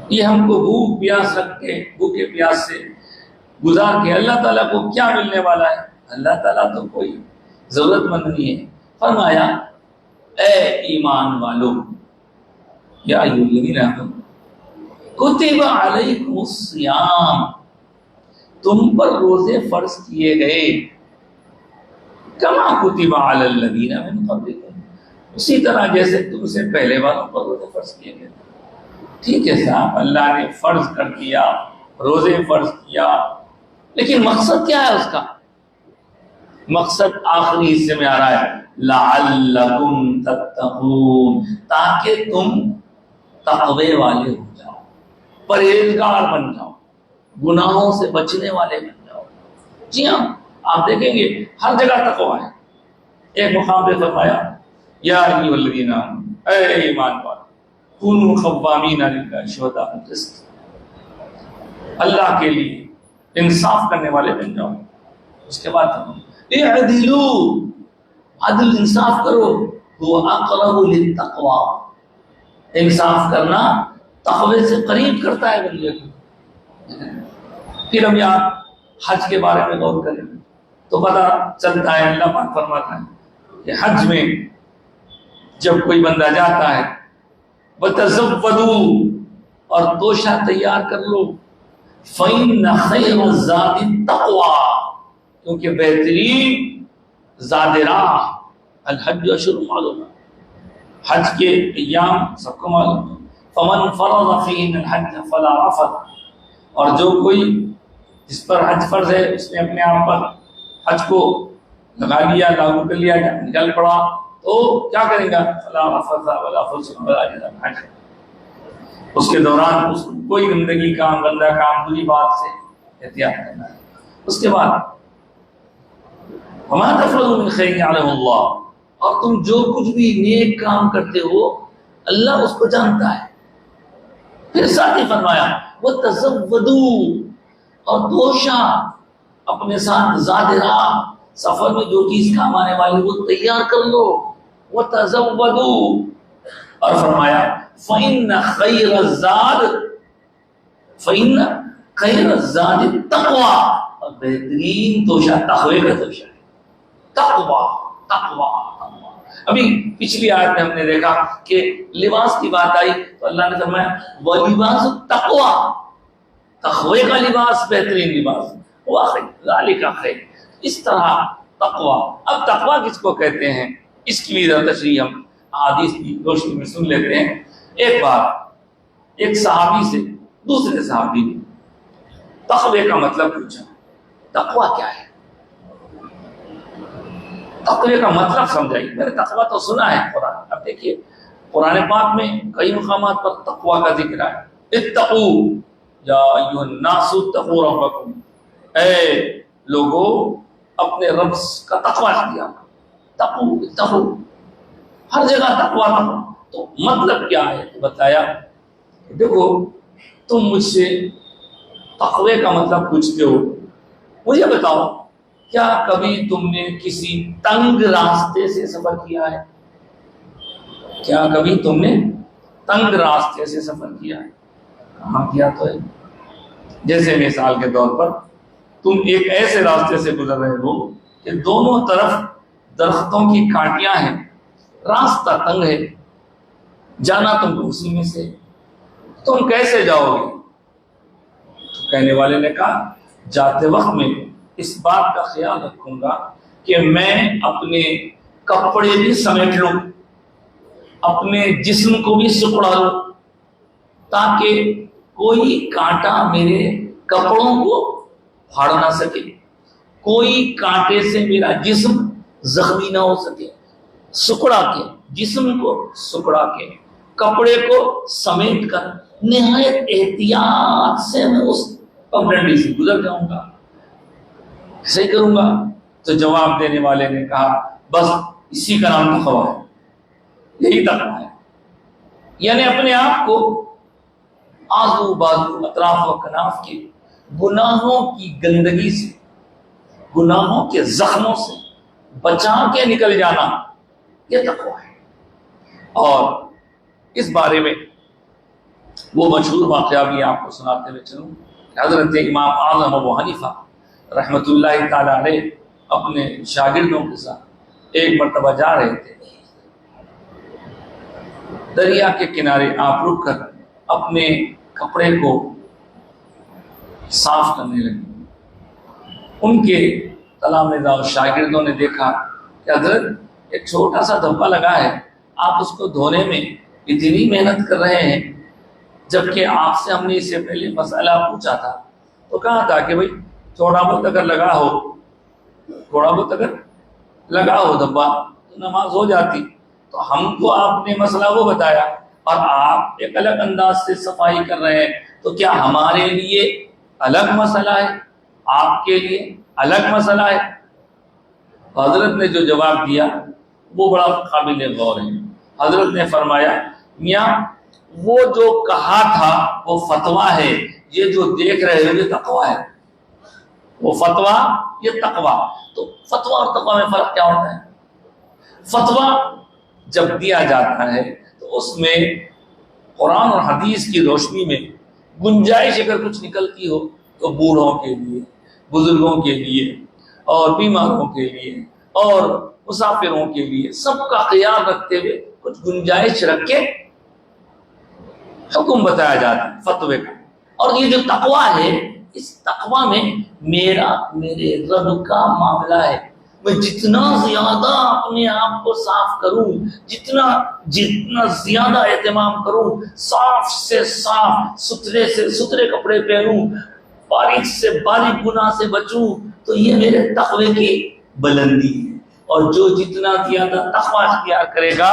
یہ ہم کو بھوک پیاس رکھ کے، بھوکے پیاس سے گزار کے اللہ تعالیٰ کو کیا ملنے والا ہے؟ اللہ تعالیٰ تو کوئی ضرورت مند نہیں ہے۔ فرمایا اے ایمان والو، یا ایھا الذین آمنوا کتب علیکم الصیام، تم پر روزے فرض کیے گئے، کما کتب علی الذین من قبلکم، اسی طرح جیسے تم سے پہلے والوں پر روزے فرض کیے گئے۔ ٹھیک ہے صاحب، اللہ نے فرض کر دیا، روزے فرض کیا، لیکن مقصد کیا ہے اس کا؟ مقصد آخری حصے میں آ رہا ہے لعلکم تتقون، تاکہ تم تقوی والے ہو جاؤ، پرہیزگار بن جاؤ، گناہوں سے بچنے والے بن جاؤ۔ جی ہاں، آپ دیکھیں گے ہر جگہ تقوی ہے۔ ایک مقام پہ فرمایا یا ایھا الذین آمنوا، اے ایمان والو کونوا قوامین للہ شہداء بالقسط، اللہ کے لیے انصاف کرنے والے بن جاؤ، اس کے بعد اعدلوا، عدل انصاف کرو، هو اقرب للتقوی، انصاف کرنا تقوی سے قریب کرتا ہے بندے کو۔ پھر ہم یہاں حج کے بارے میں غور کریں تو پتہ چلتا ہے، اللہ پاک فرماتا ہے کہ حج میں جب کوئی بندہ جاتا ہے وَتَزَوَّدُوا، اور توشہ تیار کر لو، فَإِنَّ خَيْرَ الزَّادِ التَّقْوَىٰ، کیونکہ بہترین زاد راہ الحج اشہر معلوم، حج کے ایام سب کو معلوم ہے، فَمَنْ فَرَضَ فِيهِنَّ الْحَجَّ فَلَا رَفَثَ، اور جو کوئی جس پر حج فرض ہے اس نے اپنے آپ پر حج کو لگا لیا، لاگو کر لیا، نکل پڑا، تو کیا کریں گا؟ فَلَا رَفَثَ وَلَا فُسُوقَ وَلَا جِدَالَ فِي الْحَجِّ، اس کے دوران اس کو کوئی گندگی کام، گندا کام، بری بات سے احتیاط کرنا ہے۔ اس کے بعد وَمَا تَفْعَلُوا مِنْ خَيْرٍ يَعْلَمُهُ اللَّهُ، اور تم جو کچھ بھی نیک کام کرتے ہو اللہ اس کو جانتا ہے۔ پھر ساتھ ہی فرمایا وَتَزَوَّدُوا، اور توشہ اپنے ساتھ زاد راہ، سفر میں جو چیز کام آنے والی وہ تیار کر لو، وَتَزَوَّدُوا، اور فرمایا فَإِنَّ خَيْرَ الزَّادِ التَّقْوَىٰ، اور بہترین توشہ تقوی کا توشہ ہے، تقوی۔ ابھی پچھلی آیت میں ہم نے دیکھا کہ لباس کی بات آئی تو اللہ نے فرمایا وَلِبَاسُ التَّقْوَىٰ، تقوی کا لباس بہترین لباس، ذَلِكَ خَيْرٌ، اس طرح تقوی۔ اب تقوی کس کو کہتے ہیں اس کی بھی ذرا تشریح ہم حدیث کی روشنی میں سن لیتے ہیں۔ ایک بار ایک صحابی سے دوسرے صحابی نے تقوی کا مطلب پوچھا، تقوی کیا ہے؟ تقوی کا مطلب سمجھائیے۔ میں نے تقوی تو سنا ہے قرآن، اب دیکھیے قرآن پاک میں کئی مقامات پر تقوی کا ذکر ہے۔ اتقوا یا ایھا الناس اتقوا ربکم، اے لوگو اپنے رب کا تقوی اختیار کرو، اتقوا، ہر جگہ تقوی کرو۔ تو مطلب کیا ہے؟ بتایا دیکھو تم مجھ سے تقوی کا مطلب پوچھتے ہو، مجھے بتاؤ کیا کبھی تم نے کسی تنگ راستے سے سفر کیا ہے؟ کیا کبھی تم نے تنگ راستے سے سفر کیا ہے؟ کہاں کیا تو ہے۔ جیسے مثال کے طور پر تم ایک ایسے راستے سے گزر رہے ہو کہ دونوں طرف درختوں کی کانٹیاں ہیں، راستہ تنگ ہے، جانا تم کو اسی میں سے، تم کیسے جاؤ گے؟ تو کہنے والے نے کہا جاتے وقت میں اس بات کا خیال رکھوں گا کہ میں اپنے کپڑے بھی سمیٹ لوں، اپنے جسم کو بھی سکڑا لوں، تاکہ کوئی کانٹا میرے کپڑوں کو پھاڑ نہ سکے، کوئی کانٹے سے میرا جسم زخمی نہ ہو سکے۔ سکڑا کے، جسم کو سکڑا کے، کپڑے کو سمیٹ کر نہایت احتیاط سے میں اس پگڈنڈی سے گزر جاؤں گا، ایسے کروں گا۔ تو جواب دینے والے نے کہا بس اسی کا نام تقویٰ ہے، یہی تقویٰ ہے، یعنی اپنے آپ کو آزو بازو اطراف و کناف کے گناہوں کی گندگی سے، گناہوں کے زخموں سے بچا کے نکل جانا، یہ تقویٰ ہے۔ اور اس بارے میں وہ مشہور واقعہ بھی آپ کو سناتے ہوئے چلوں، حضرت امام اعظم ابو حنیفہ رحمۃ اللہ تعالی علیہ اپنے شاگردوں کے ساتھ ایک مرتبہ جا رہے تھے، دریا کے کنارے آپ رک کر اپنے کپڑے کو صاف کرنے لگے۔ ان کے تلامذہ شاگردوں نے دیکھا کہ حضرت ایک چھوٹا سا دھبا لگا ہے، آپ اس کو دھونے میں اتنی محنت کر رہے ہیں، جبکہ آپ سے ہم نے اس سے پہلے مسئلہ پوچھا تھا تو کہا تھا کہ بھائی تھوڑا بہت اگر لگا ہو، تھوڑا بہت اگر لگا ہو دھبا تو نماز ہو جاتی۔ تو ہم کو آپ نے مسئلہ وہ بتایا اور آپ ایک الگ انداز سے صفائی کر رہے ہیں، تو کیا ہمارے لیے الگ مسئلہ ہے، آپ کے لیے الگ مسئلہ ہے؟ حضرت نے جو جواب دیا وہ بڑا قابل غور ہے۔ حضرت نے فرمایا میاں وہ جو کہا تھا وہ فتویٰ ہے، یہ جو دیکھ رہے ہو یہ تقویٰ ہے۔ وہ فتویٰ یہ تقویٰ. تو فتویٰ اور تقویٰ میں فرق کیا ہوتا ہے؟ فتویٰ جب دیا جاتا ہے تو اس میں قرآن اور حدیث کی روشنی میں گنجائش اگر کچھ نکلتی ہو تو بوڑھوں کے لیے، بزرگوں کے لیے اور بیماروں کے لیے اور مسافروں کے لیے سب کا خیال رکھتے ہوئے کچھ گنجائش رکھ کے حکم بتایا جاتا ہے فتوے کا. اور یہ جو تقویٰ ہے، اس تقویٰ میں میرے رب کا معاملہ ہے. میں جتنا زیادہ اپنے آپ کو صاف کروں، جتنا زیادہ اہتمام کروں، صاف سے صاف، ستھرے سے ستھرے کپڑے پہنوں، باریک سے باریک گناہ سے بچوں، تو یہ میرے تقوی کی بلندی ہے. اور جو جتنا زیادہ تقوی اختیار کرے گا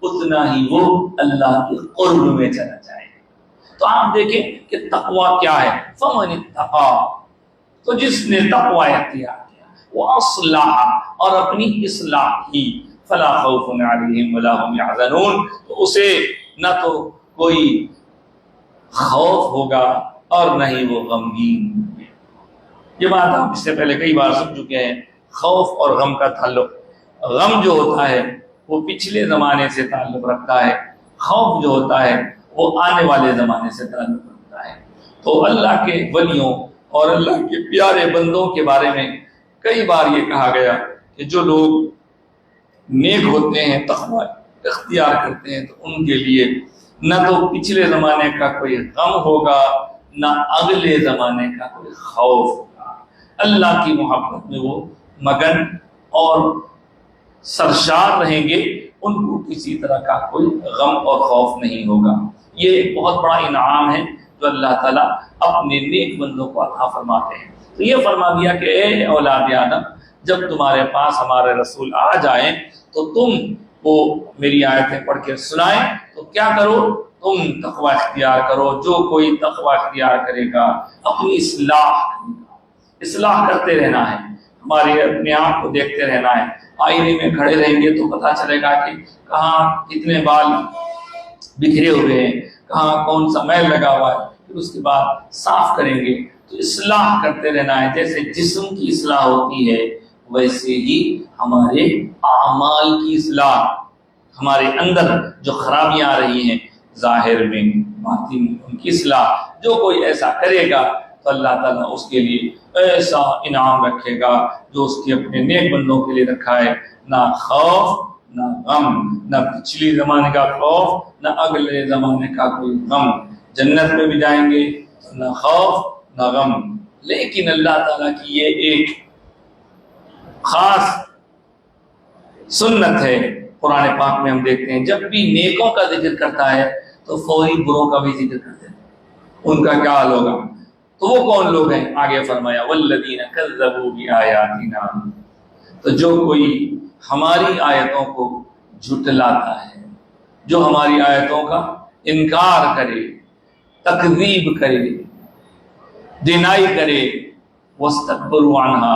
اتنا ہی وہ اللہ کے قرب میں چلا جائے گا. تو آپ دیکھیں کہ تقوی کیا ہے. فمن اتقا، تو جس نے تقوی اختیار کیا، وہ اصلح، اور اپنی اصلاح کی، فلا خوف علیہم ولا هم يحزنون، تو اسے نہ تو کوئی خوف ہوگا اور نہ ہی وہ غمگین. یہ بات آپ اس سے پہلے کئی بار سن چکے ہیں. خوف اور غم کا تعلق، غم جو ہوتا ہے وہ پچھلے زمانے سے تعلق رکھتا ہے، خوف جو ہوتا ہے وہ آنے والے زمانے سے تعلق رکھتا ہے. تو اللہ کے ولیوں اور اللہ کے پیارے بندوں کے بارے میں کئی بار یہ کہا گیا کہ جو لوگ نیک ہوتے ہیں، تقوی اختیار کرتے ہیں، تو ان کے لیے نہ تو پچھلے زمانے کا کوئی غم ہوگا نہ اگلے زمانے کا کوئی خوف ہوگا. اللہ کی محبت میں وہ مگن اور سرشار رہیں گے، ان کو کسی طرح کا کوئی غم اور خوف نہیں ہوگا. یہ بہت بڑا انعام ہے جو اللہ تعالیٰ اپنے نیک بندوں کو عطا فرماتے ہیں. تو یہ فرما دیا کہ اے اولاد آدم، جب تمہارے پاس ہمارے رسول آ جائیں تو تم کو میری آیتیں پڑھ کے سنائیں تو کیا کرو؟ تم تقوی اختیار کرو. جو کوئی تقوی اختیار کرے گا اپنی اصلاح کرتے رہنا ہے، ہمارے اپنے آپ کو دیکھتے رہنا ہے. آئینے میں کھڑے رہیں گے تو پتہ چلے گا کہ کہاں کتنے بال بکھرے ہوئے ہیں، کہاں کون سا میل لگا ہوا ہے. پھر اس کے بعد صاف کریں گے. تو اصلاح کرتے رہنا ہے. جیسے جسم کی اصلاح ہوتی ہے ویسے ہی ہمارے اعمال کی اصلاح، ہمارے اندر جو خرابیاں آ رہی ہیں ظاہر میں باطن میں، ان کی اصلاح. جو کوئی ایسا کرے گا تو اللہ تعالیٰ اس کے لیے ایسا انعام رکھے گا جو اس کے اپنے نیک بندوں کے لیے رکھا ہے. نہ خوف نہ غم، نہ پچھلی زمانے کا خوف نہ اگلے زمانے کا کوئی غم. جنت میں بھی جائیں گے نہ خوف نہ غم. لیکن اللہ تعالیٰ کی یہ ایک خاص سنت ہے. قرآن پاک میں ہم دیکھتے ہیں جب بھی نیکوں کا ذکر کرتا ہے تو فوری بروں کا بھی ذکر کرتے ہیں. ان کا کیا حال ہوگا؟ تو وہ کون لوگ ہیں؟ آگے فرمایا والذین کذبوا بآیاتنا، تو جو کوئی ہماری آیتوں کو جھٹلاتا ہے، جو ہماری آیتوں کا انکار کرے، تکذیب کرے، ڈینائی کرے، واستکبروا عنہا،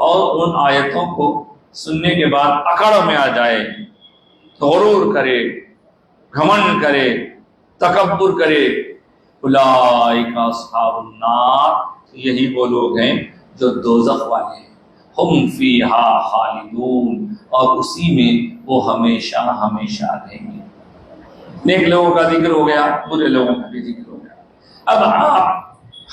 اور ان آیتوں کو سننے کے بعد اکڑ میں آ جائے، غرور کرے، گھمنڈ کرے، تکبر کرے، اولئک اصحاب النار، یہی وہ لوگ ہیں جو دوزخ والے ہیں. ہم فیہا خالدون، اور اسی میں وہ ہمیشہ ہمیشہ رہیں گے. نیک لوگوں کا ذکر ہو گیا، برے لوگوں کا بھی ذکر ہو گیا. اب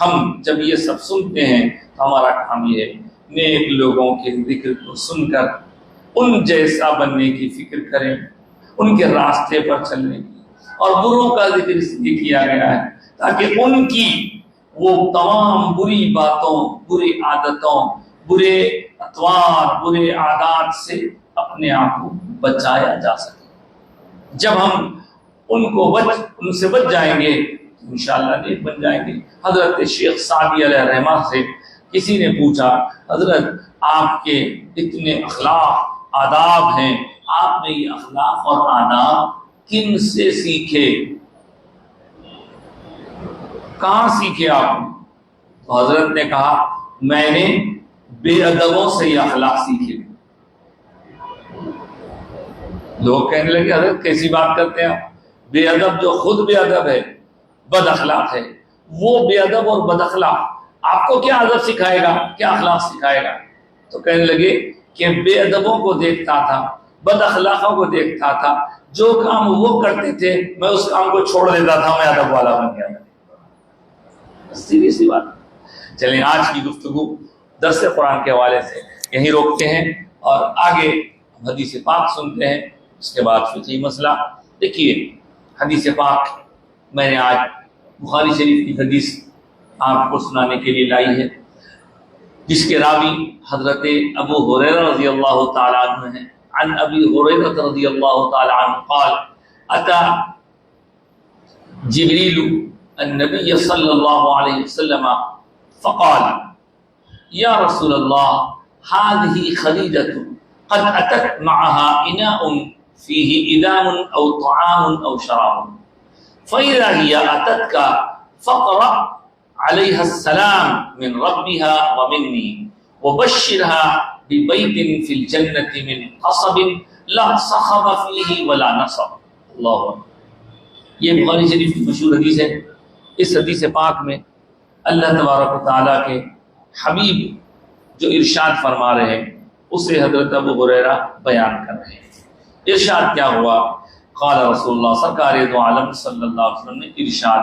ہم جب یہ سب سنتے ہیں تو ہمارا کام یہ ہے نیک لوگوں کے ذکر کو سن کر ان جیسا بننے کی فکر کریں، ان کے راستے پر چلنے کی. اور بروں کا ذکر اس لیے کیا گیا ہے تاکہ ان کی وہ تمام بری باتوں، بری عادتوں، برے اطوار، برے عادات سے اپنے آپ کو بچایا جا سکے. جب ہم ان سے بچ جائیں گے تو انشاءاللہ نیک بن جائیں گے. حضرت شیخ سعدی علیہ الرحمہ سے کسی نے پوچھا حضرت آپ کے اتنے اخلاق آداب ہیں، آپ نے یہ اخلاق اور آداب کن سے سیکھے، کہاں سیکھے آپ؟ تو حضرت نے کہا میں نے بے ادبوں سے یہ اخلاق سیکھے. لوگ کہنے لگے حضرت کیسی بات کرتے ہیں آپ؟ بے ادب جو خود بے ادب ہے، بد اخلاق ہے، وہ بے ادب اور بد اخلاق آپ کو کیا ادب سکھائے گا، کیا اخلاق سکھائے گا؟ تو کہنے لگے کہ بے ادبوں کو دیکھتا تھا، بد اخلاقوں کو دیکھتا تھا، جو کام وہ کرتے تھے میں اس کام کو چھوڑ دیتا تھا، میں ادب والا بن گیا تھا۔ سیدھی سی بات۔ چلیں آج کی گفتگو درس قرآن کے حوالے سے یہیں روکتے ہیں اور آگے حدیث پاک سنتے ہیں، اس کے بعد فقہی مسئلہ۔ دیکھیے حدیث پاک میں نے آج بخاری شریف کی حدیث آپ کو سنانے کے لیے لائی ہے، جس کے راوی حضرت ابو ہریرہ رضی اللہ تعالی عنہ ہیں۔ عن ابی ہریرہ رضی اللہ تعالی عنہ قال اتى جبریل النبی صلی اللہ علیہ وسلم فقال یا رسول اللہ هذه خدیجة قد اتت معها اناء فيه ادام او طعام او شراب فإذا هي اتتك فقرأ عليها السلام من ربها ومني وبشرها ببيت في الجنة من قصب لا صخب فيه ولا نصب۔ اللہ اکبر۔ یہ بخاری شریف کی مشہور حدیث ہے۔ اس حدیث پاک میں اللہ تبارک و تعالیٰ کے حبیب جو ارشاد فرما رہے ہیں اسے حضرت ابو ہریرہ بیان کر رہے ہیں۔ ارشاد کیا ہوا؟ قال رسول اللہ، سرکار دو عالم صلی اللہ علیہ وسلم نے ارشاد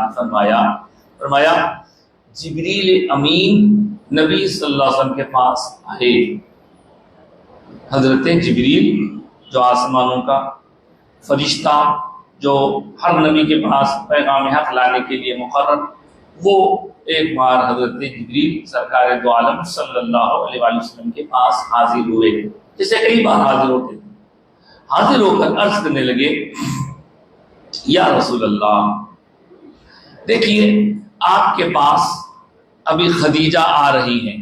فرمایا جبریل امین نبی صلی اللہ علیہ وسلم کے پاس آئے۔ حضرت جبریل جو آسمانوں کا فرشتہ جو ہر نبی کے پاس پیغام حق لانے کے لیے مقرر، وہ ایک بار حضرت جبریل سرکار دو عالم صلی اللہ علیہ وسلم کے پاس حاضر ہوئے، جسے کئی بار حاضر ہوتے تھے۔ حاضر ہو کر عرض کرنے لگے یا رسول اللہ، دیکھیے آپ کے پاس ابھی خدیجہ آ رہی ہیں،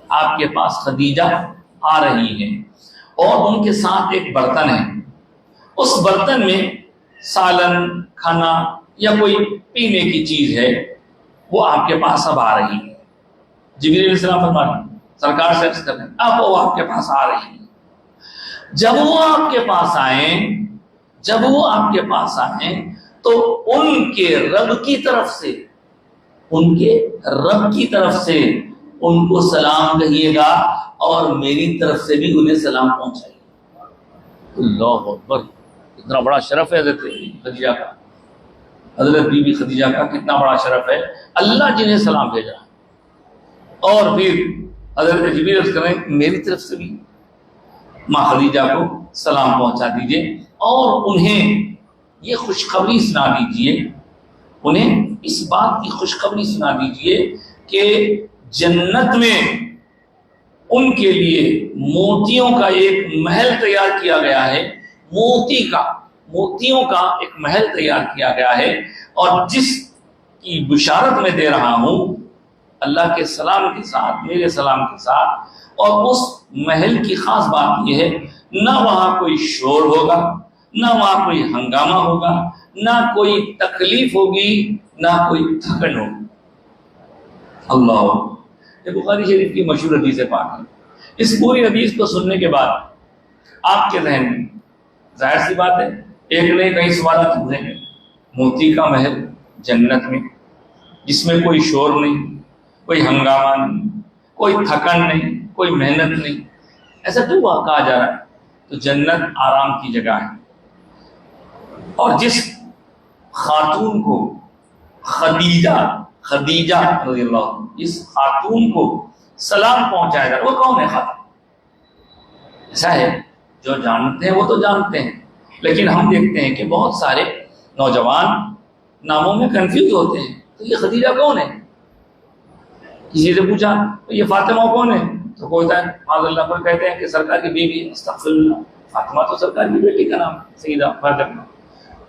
آپ کے پاس خدیجہ آ رہی ہیں اور ان کے ساتھ ایک برتن ہے، اس برتن میں سالن کھانا یا کوئی پینے کی چیز ہے، وہ آپ کے پاس اب آ رہی ہے۔ جبریل علیہ السلام فرما رہے ہیں، سرکار سے عرض کر رہے ہیں اب وہ آپ کے پاس آ رہی ہے۔ جب وہ آپ کے پاس آئیں تو ان کے رب کی طرف سے ان کو سلام کہیے گا اور میری طرف سے بھی انہیں سلام پہنچائیے۔ اللہ اکبر، اتنا بڑا شرف ہے حضرت خدیجہ کا، حضرت بی بی خدیجہ کا کتنا بڑا شرف ہے، اللہ جنہیں سلام بھیجا۔ اور پھر حضرت جبریل عرض کریں میری طرف سے بھی ماں خدیجہ کو سلام پہنچا دیجئے اور انہیں یہ خوشخبری سنا دیجئے، انہیں اس بات کی خوشخبری سنا دیجئے کہ جنت میں ان کے لیے موتیوں کا ایک محل تیار کیا گیا ہے، موتیوں کا ایک محل تیار کیا گیا ہے، اور جس کی بشارت میں دے رہا ہوں اللہ کے سلام کے ساتھ، میرے سلام کے ساتھ، اور اس محل کی خاص بات یہ ہے نہ وہاں کوئی شور ہوگا، نہ وہاں کوئی ہنگامہ ہوگا، نہ کوئی تکلیف ہوگی، نہ کوئی تھکن ہوگی۔ اللہ، یہ بخاری شریف کی مشہور حدیث پاک ہے۔ اس پوری حدیث کو سننے کے بعد آپ کے ذہن میں ظاہر سی بات ہے ایک نہیں کئی سوالات اٹھیں گے۔ موتی کا محل جنت میں، جس میں کوئی شور نہیں، کوئی ہنگامہ نہیں، کوئی تھکن نہیں، کوئی محنت نہیں، ایسا کیوں کہا جا رہا ہے؟ تو جنت آرام کی جگہ ہے، اور جس خاتون کو خدیجہ رضی اللہ عنہ، اس خاتون کو سلام پہنچایا جا رہا ہے، وہ کون ہے خاتون؟ ایسا ہے جو جانتے ہیں وہ تو جانتے ہیں، لیکن ہم دیکھتے ہیں کہ بہت سارے نوجوان ناموں میں کنفیوز ہوتے ہیں، تو یہ خدیجہ کون ہے؟ کسی سے پوچھا یہ فاطمہ کون ہے تو کوئی ہے معاذ اللہ پر کہتے ہیں کہ سرکار کی بیوی، استغفر اللہ، فاطمہ تو سرکار کی بیٹی کا نام ہے، سیدہ فاطمہ۔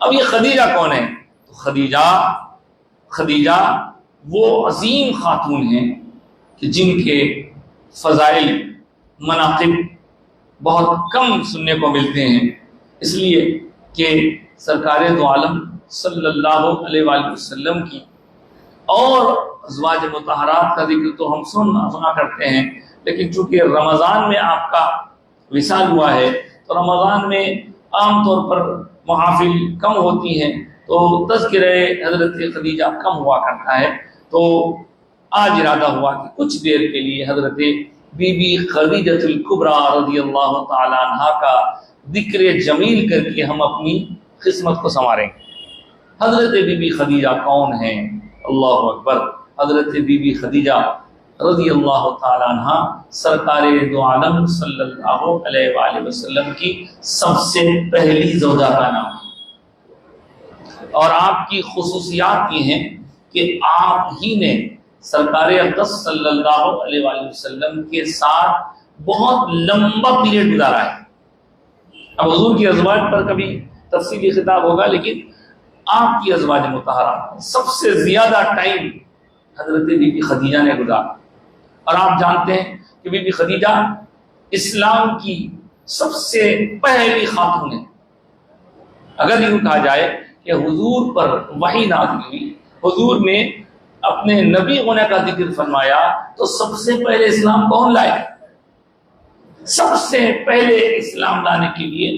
اب یہ خدیجہ کون ہے؟ تو خدیجہ وہ عظیم خاتون ہیں کہ جن کے فضائل مناقب بہت کم سننے کو ملتے ہیں، اس لیے کہ سرکار دو عالم صلی اللہ علیہ وآلہ وسلم کی اور ازواج مطہرات کا ذکر تو ہم سنا کرتے ہیں، لیکن چونکہ رمضان میں آپ کا وصال ہوا ہے تو رمضان میں عام طور پر محافل کم ہوتی ہیں، تو تذکرہ حضرت خدیجہ کم ہوا کرتا ہے، تو آج ارادہ ہوا کہ کچھ دیر کے لیے حضرت بی بی خدیجہ الکبریٰ رضی اللہ تعالی عنہا کا ذکر جمیل کر کے ہم اپنی قسمت کو سنواریں گے۔ حضرت بی بی خدیجہ کون ہیں؟ اللہ اکبر۔ حضرت بی بی خدیجہ رضی اللہ تعالی عنہ سرکار دو عالم صلی اللہ علیہ وآلہ وسلم کی سب سے پہلی زوجہ کا نام ہے، اور آپ کی خصوصیات یہ ہیں کہ آپ ہی نے سرکار اقدس صلی اللہ علیہ وآلہ وسلم کے ساتھ بہت لمبا پیریڈ گزارا ہے۔ اب حضور کی ازواج پر کبھی تفصیلی خطاب ہوگا، لیکن آپ کی ازواج مطہرہ سب سے زیادہ ٹائم حضرت بی بی خدیجہ نے گزارا، اور آپ جانتے ہیں کہ بی بی خدیجہ اسلام کی سب سے پہلی خاتون ہے۔ اگر یوں کہا جائے کہ حضور پر وحی نازل ہوئی، حضور نے اپنے نبی ہونے کا ذکر فرمایا، تو سب سے پہلے اسلام کون لائے؟ سب سے پہلے اسلام لانے کے لیے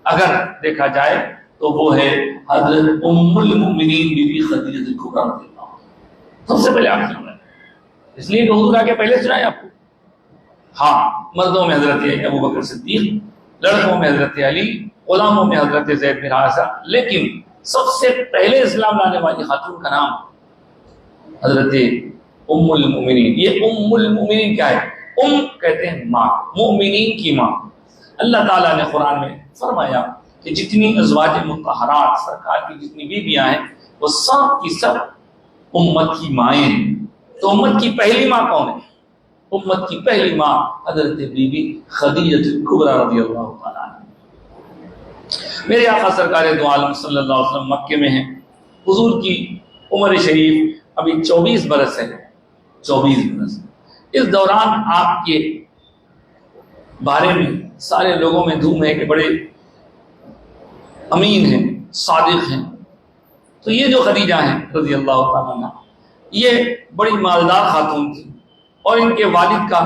اگر دیکھا جائے تو وہ ہے حضرت ام المؤمنین بی بی خدیجہ الکبریٰ رضی اللہ عنہا۔ سب سے پہلے آپ نے سنا، اس لیے کہ حضور آگے پہلے سنائے آپ کو۔ ہاں، مردوں میں حضرت ابو بکر صدیق، لڑکوں میں حضرت علی، غلاموں میں حضرت زید بن حارثہ، لیکن سب سے پہلے اسلام لانے والی خاتون کا نام حضرت ام المؤمنین۔ یہ ام المؤمنین کیا ہے؟ ام کہتے ہیں ماں، مؤمنین کی ماں۔ اللہ تعالیٰ نے قرآن میں فرمایا کہ جتنی ازواج مطہرات سرکار کی جتنی بیویاں ہیں وہ سب کی سب امت کی مائیں ہیں۔ تو امت کی پہلی ماں کون ہے؟ امت کی پہلی ماں حضرت بی بی خدیجہ الکبریٰ رضی اللہ تعالیٰ عنہ۔ میرے آقا سرکار دو عالم صلی اللہ علیہ وسلم مکے میں ہیں۔ حضور کی عمر شریف ابھی 24 برس ہے، 24 برس۔ اس دوران آپ کے بارے میں سارے لوگوں میں دھوم ہے کہ بڑے امین ہیں، صادق ہیں۔ تو یہ جو خدیجہ ہیں رضی اللہ تعالیٰ عنہ، یہ بڑی مالدار خاتون تھی، اور ان کے والد کا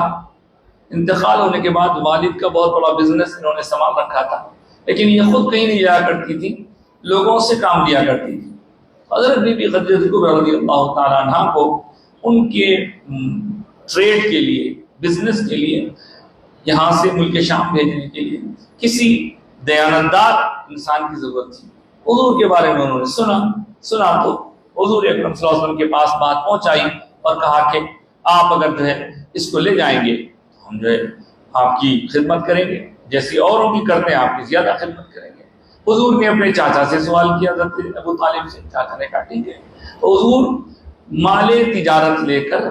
انتقال ہونے کے بعد والد کا بہت بڑا بزنس انہوں نے سنبھال رکھا تھا، لیکن یہ خود کہیں نہیں جایا کرتی تھی، لوگوں سے کام لیا کرتی تھی۔ حضرت بی بی خدیجہ الکبریٰ رضی اللہ تعالیٰ عنہ کو ان کے ٹریڈ کے لیے، بزنس کے لیے، یہاں سے ملک شام بھیجنے کے لیے کسی دیانتدار انسان کی ضرورت تھی۔ حضور کے بارے میں انہوں نے سنا تو حضور اکرم صلی اللہ علیہ وسلم کے پاس بات پہنچائی اور کہا کہ آپ اگر جو ہے اس کو لے جائیں گے تو ہم جو ہے آپ کی خدمت کریں گے، جیسی اوروں کی کرتے ہیں آپ کی زیادہ خدمت کریں گے۔ حضور نے اپنے چاچا سے سوال کیا، حضرت ابو طالب سے۔ چاچا نے کہا ٹھیک ہے۔ تو حضور مال تجارت لے کر،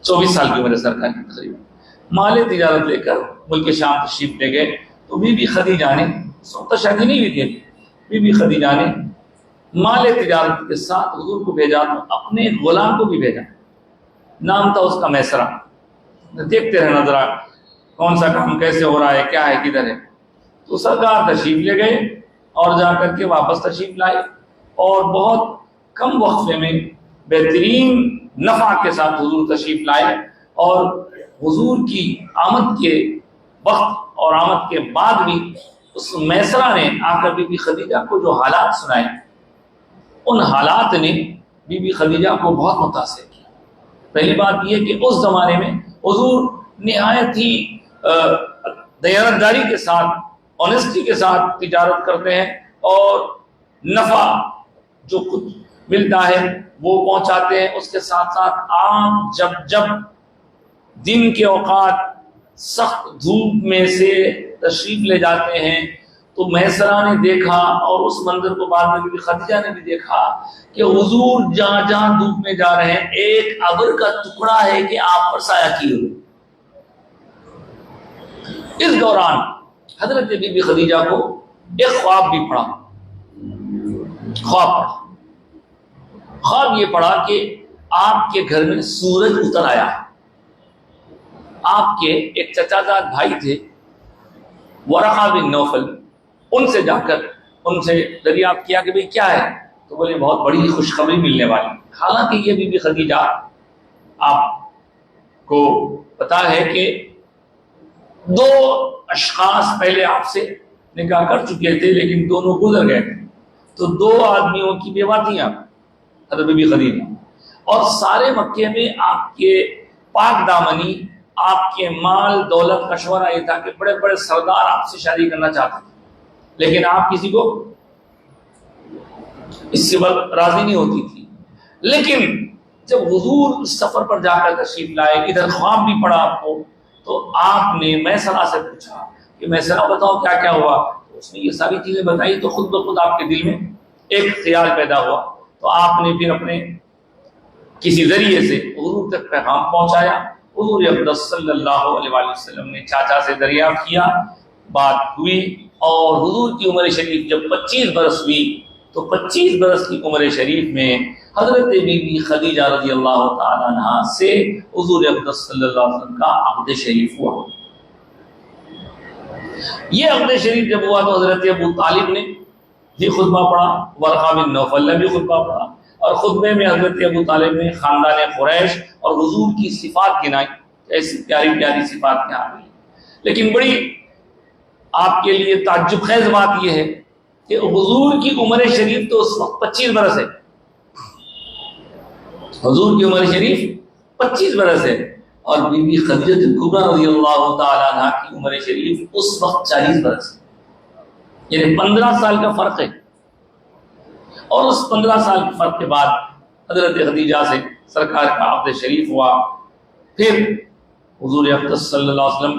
24 سال کی عمر سرکار کی تقریباً، مال تجارت لے کر ملک شام تشریف لے گئے۔ تو بی بی خدیجہ نے، تو شادی نہیں ہوئی تھی، بی بی خدیجہ نے مال تجارت کے ساتھ حضور کو بھیجا، تو اپنے غلام کو بھی بھیجا، نام تھا اس کا میسرہ، دیکھتے رہنا ذرا کون سا کام کیسے ہو رہا ہے، کیا ہے، کدھر ہے۔ تو سرکار تشریف لے گئے اور جا کر کے واپس تشریف لائے، اور بہت کم وقفے میں بہترین نفع کے ساتھ حضور تشریف لائے، اور حضور کی آمد کے وقت اور آمد کے بعد بھی اس میسرہ نے آ کر بی بی خدیجہ کو جو حالات سنائے، ان حالات نے بی بی خدیجہ کو بہت متاثر کیا۔ پہلی بات یہ کہ اس زمانے میں حضور نہایت ہی دیانتداری کے ساتھ، آنیسٹی کے ساتھ تجارت کرتے ہیں، اور نفع جو کچھ ملتا ہے وہ پہنچاتے ہیں۔ اس کے ساتھ ساتھ آپ جب دن کے اوقات سخت دھوپ میں سے تشریف لے جاتے ہیں تو میسرہ نے دیکھا، اور اس منظر کو بعد میں بی بی خدیجہ نے بھی دیکھا کہ حضور جہاں جہاں دھوپ میں جا رہے ہیں ایک ابر کا ٹکڑا ہے کہ آپ پر سایہ کیے ہوئے۔ اس دوران حضرت بی بی خدیجہ کو ایک خواب بھی پڑا۔ خواب یہ پڑا کہ آپ کے گھر میں سورج اتر آیا۔ آپ کے ایک چچا زاد بھائی تھے ورقہ بن نوفل، ان سے جا کر ان سے دریافت کیا کہ بھئی کیا ہے؟ تو بولے بہت بڑی خوشخبری ملنے والی۔ حالانکہ یہ بی بی خدیجہ آپ کو پتا ہے کہ 2 اشخاص پہلے آپ سے نکاح کر چکے تھے، لیکن دونوں گزر گئے تھے، تو 2 آدمیوں کی بیوہ تھیں آپ، حضرت بی بی خدیجہ، اور سارے مکے میں آپ کے پاک دامنی آپ کے مال دولت کا شورا یہ تھا کہ بڑے بڑے سردار آپ سے شادی کرنا چاہتے تھے، لیکن آپ کسی کو اس سے راضی نہیں ہوتی تھی۔ لیکن جب حضور سفر پر جا کر تشریف لائے، ادھر خواب بھی پڑا آپ کو، تو آپ نے میسرہ سے پوچھا کہ میسرہ بتاؤ کیا کیا ہوا، تو اس نے یہ ساری چیزیں بتائی، تو خود بخود آپ کے دل میں ایک خیال پیدا ہوا، تو آپ نے پھر اپنے کسی ذریعے سے حضور تک پیغام پہنچایا۔ حضور اقدس صلی اللہ علیہ وآلہ وسلم نے چاچا سے دریافت کیا، بات ہوئی، اور حضور کی عمر شریف جب 25 برس ہوئی تو 25 برس کی عمر شریف میں حضرت بی بی خدیجہ رضی اللہ تعالیٰ عنہ سے حضور اقدس صلی اللہ علیہ وسلم کا عقد شریف ہوا۔ یہ عقد شریف جب ہوا تو حضرت ابو طالب نے بھی خطبہ پڑھا، ورقہ بن نوفل نے بھی خطبہ پڑھا، اور خطبے میں حضرت ابو طالب نے خاندان قریش اور حضور کی صفات گنائی، ایسی پیاری پیاری صفات کیا آئی۔ لیکن بڑی آپ کے لیے تعجب خیز بات یہ ہے کہ حضور کی عمر شریف تو اس وقت 25 برس ہے، حضور کی عمر شریف 25 برس ہے، اور بی بی خدیجہ کبریٰ رضی اللہ تعالیٰ عنہ کی عمر شریف اس وقت 40 برس ہے، یعنی 15 سال کا فرق ہے۔ اور اس 15 سال کے فرق کے بعد حضرت خدیجہ سے سرکار کا عقد شریف ہوا۔ پھر حضور اقدس صلی اللہ علیہ وسلم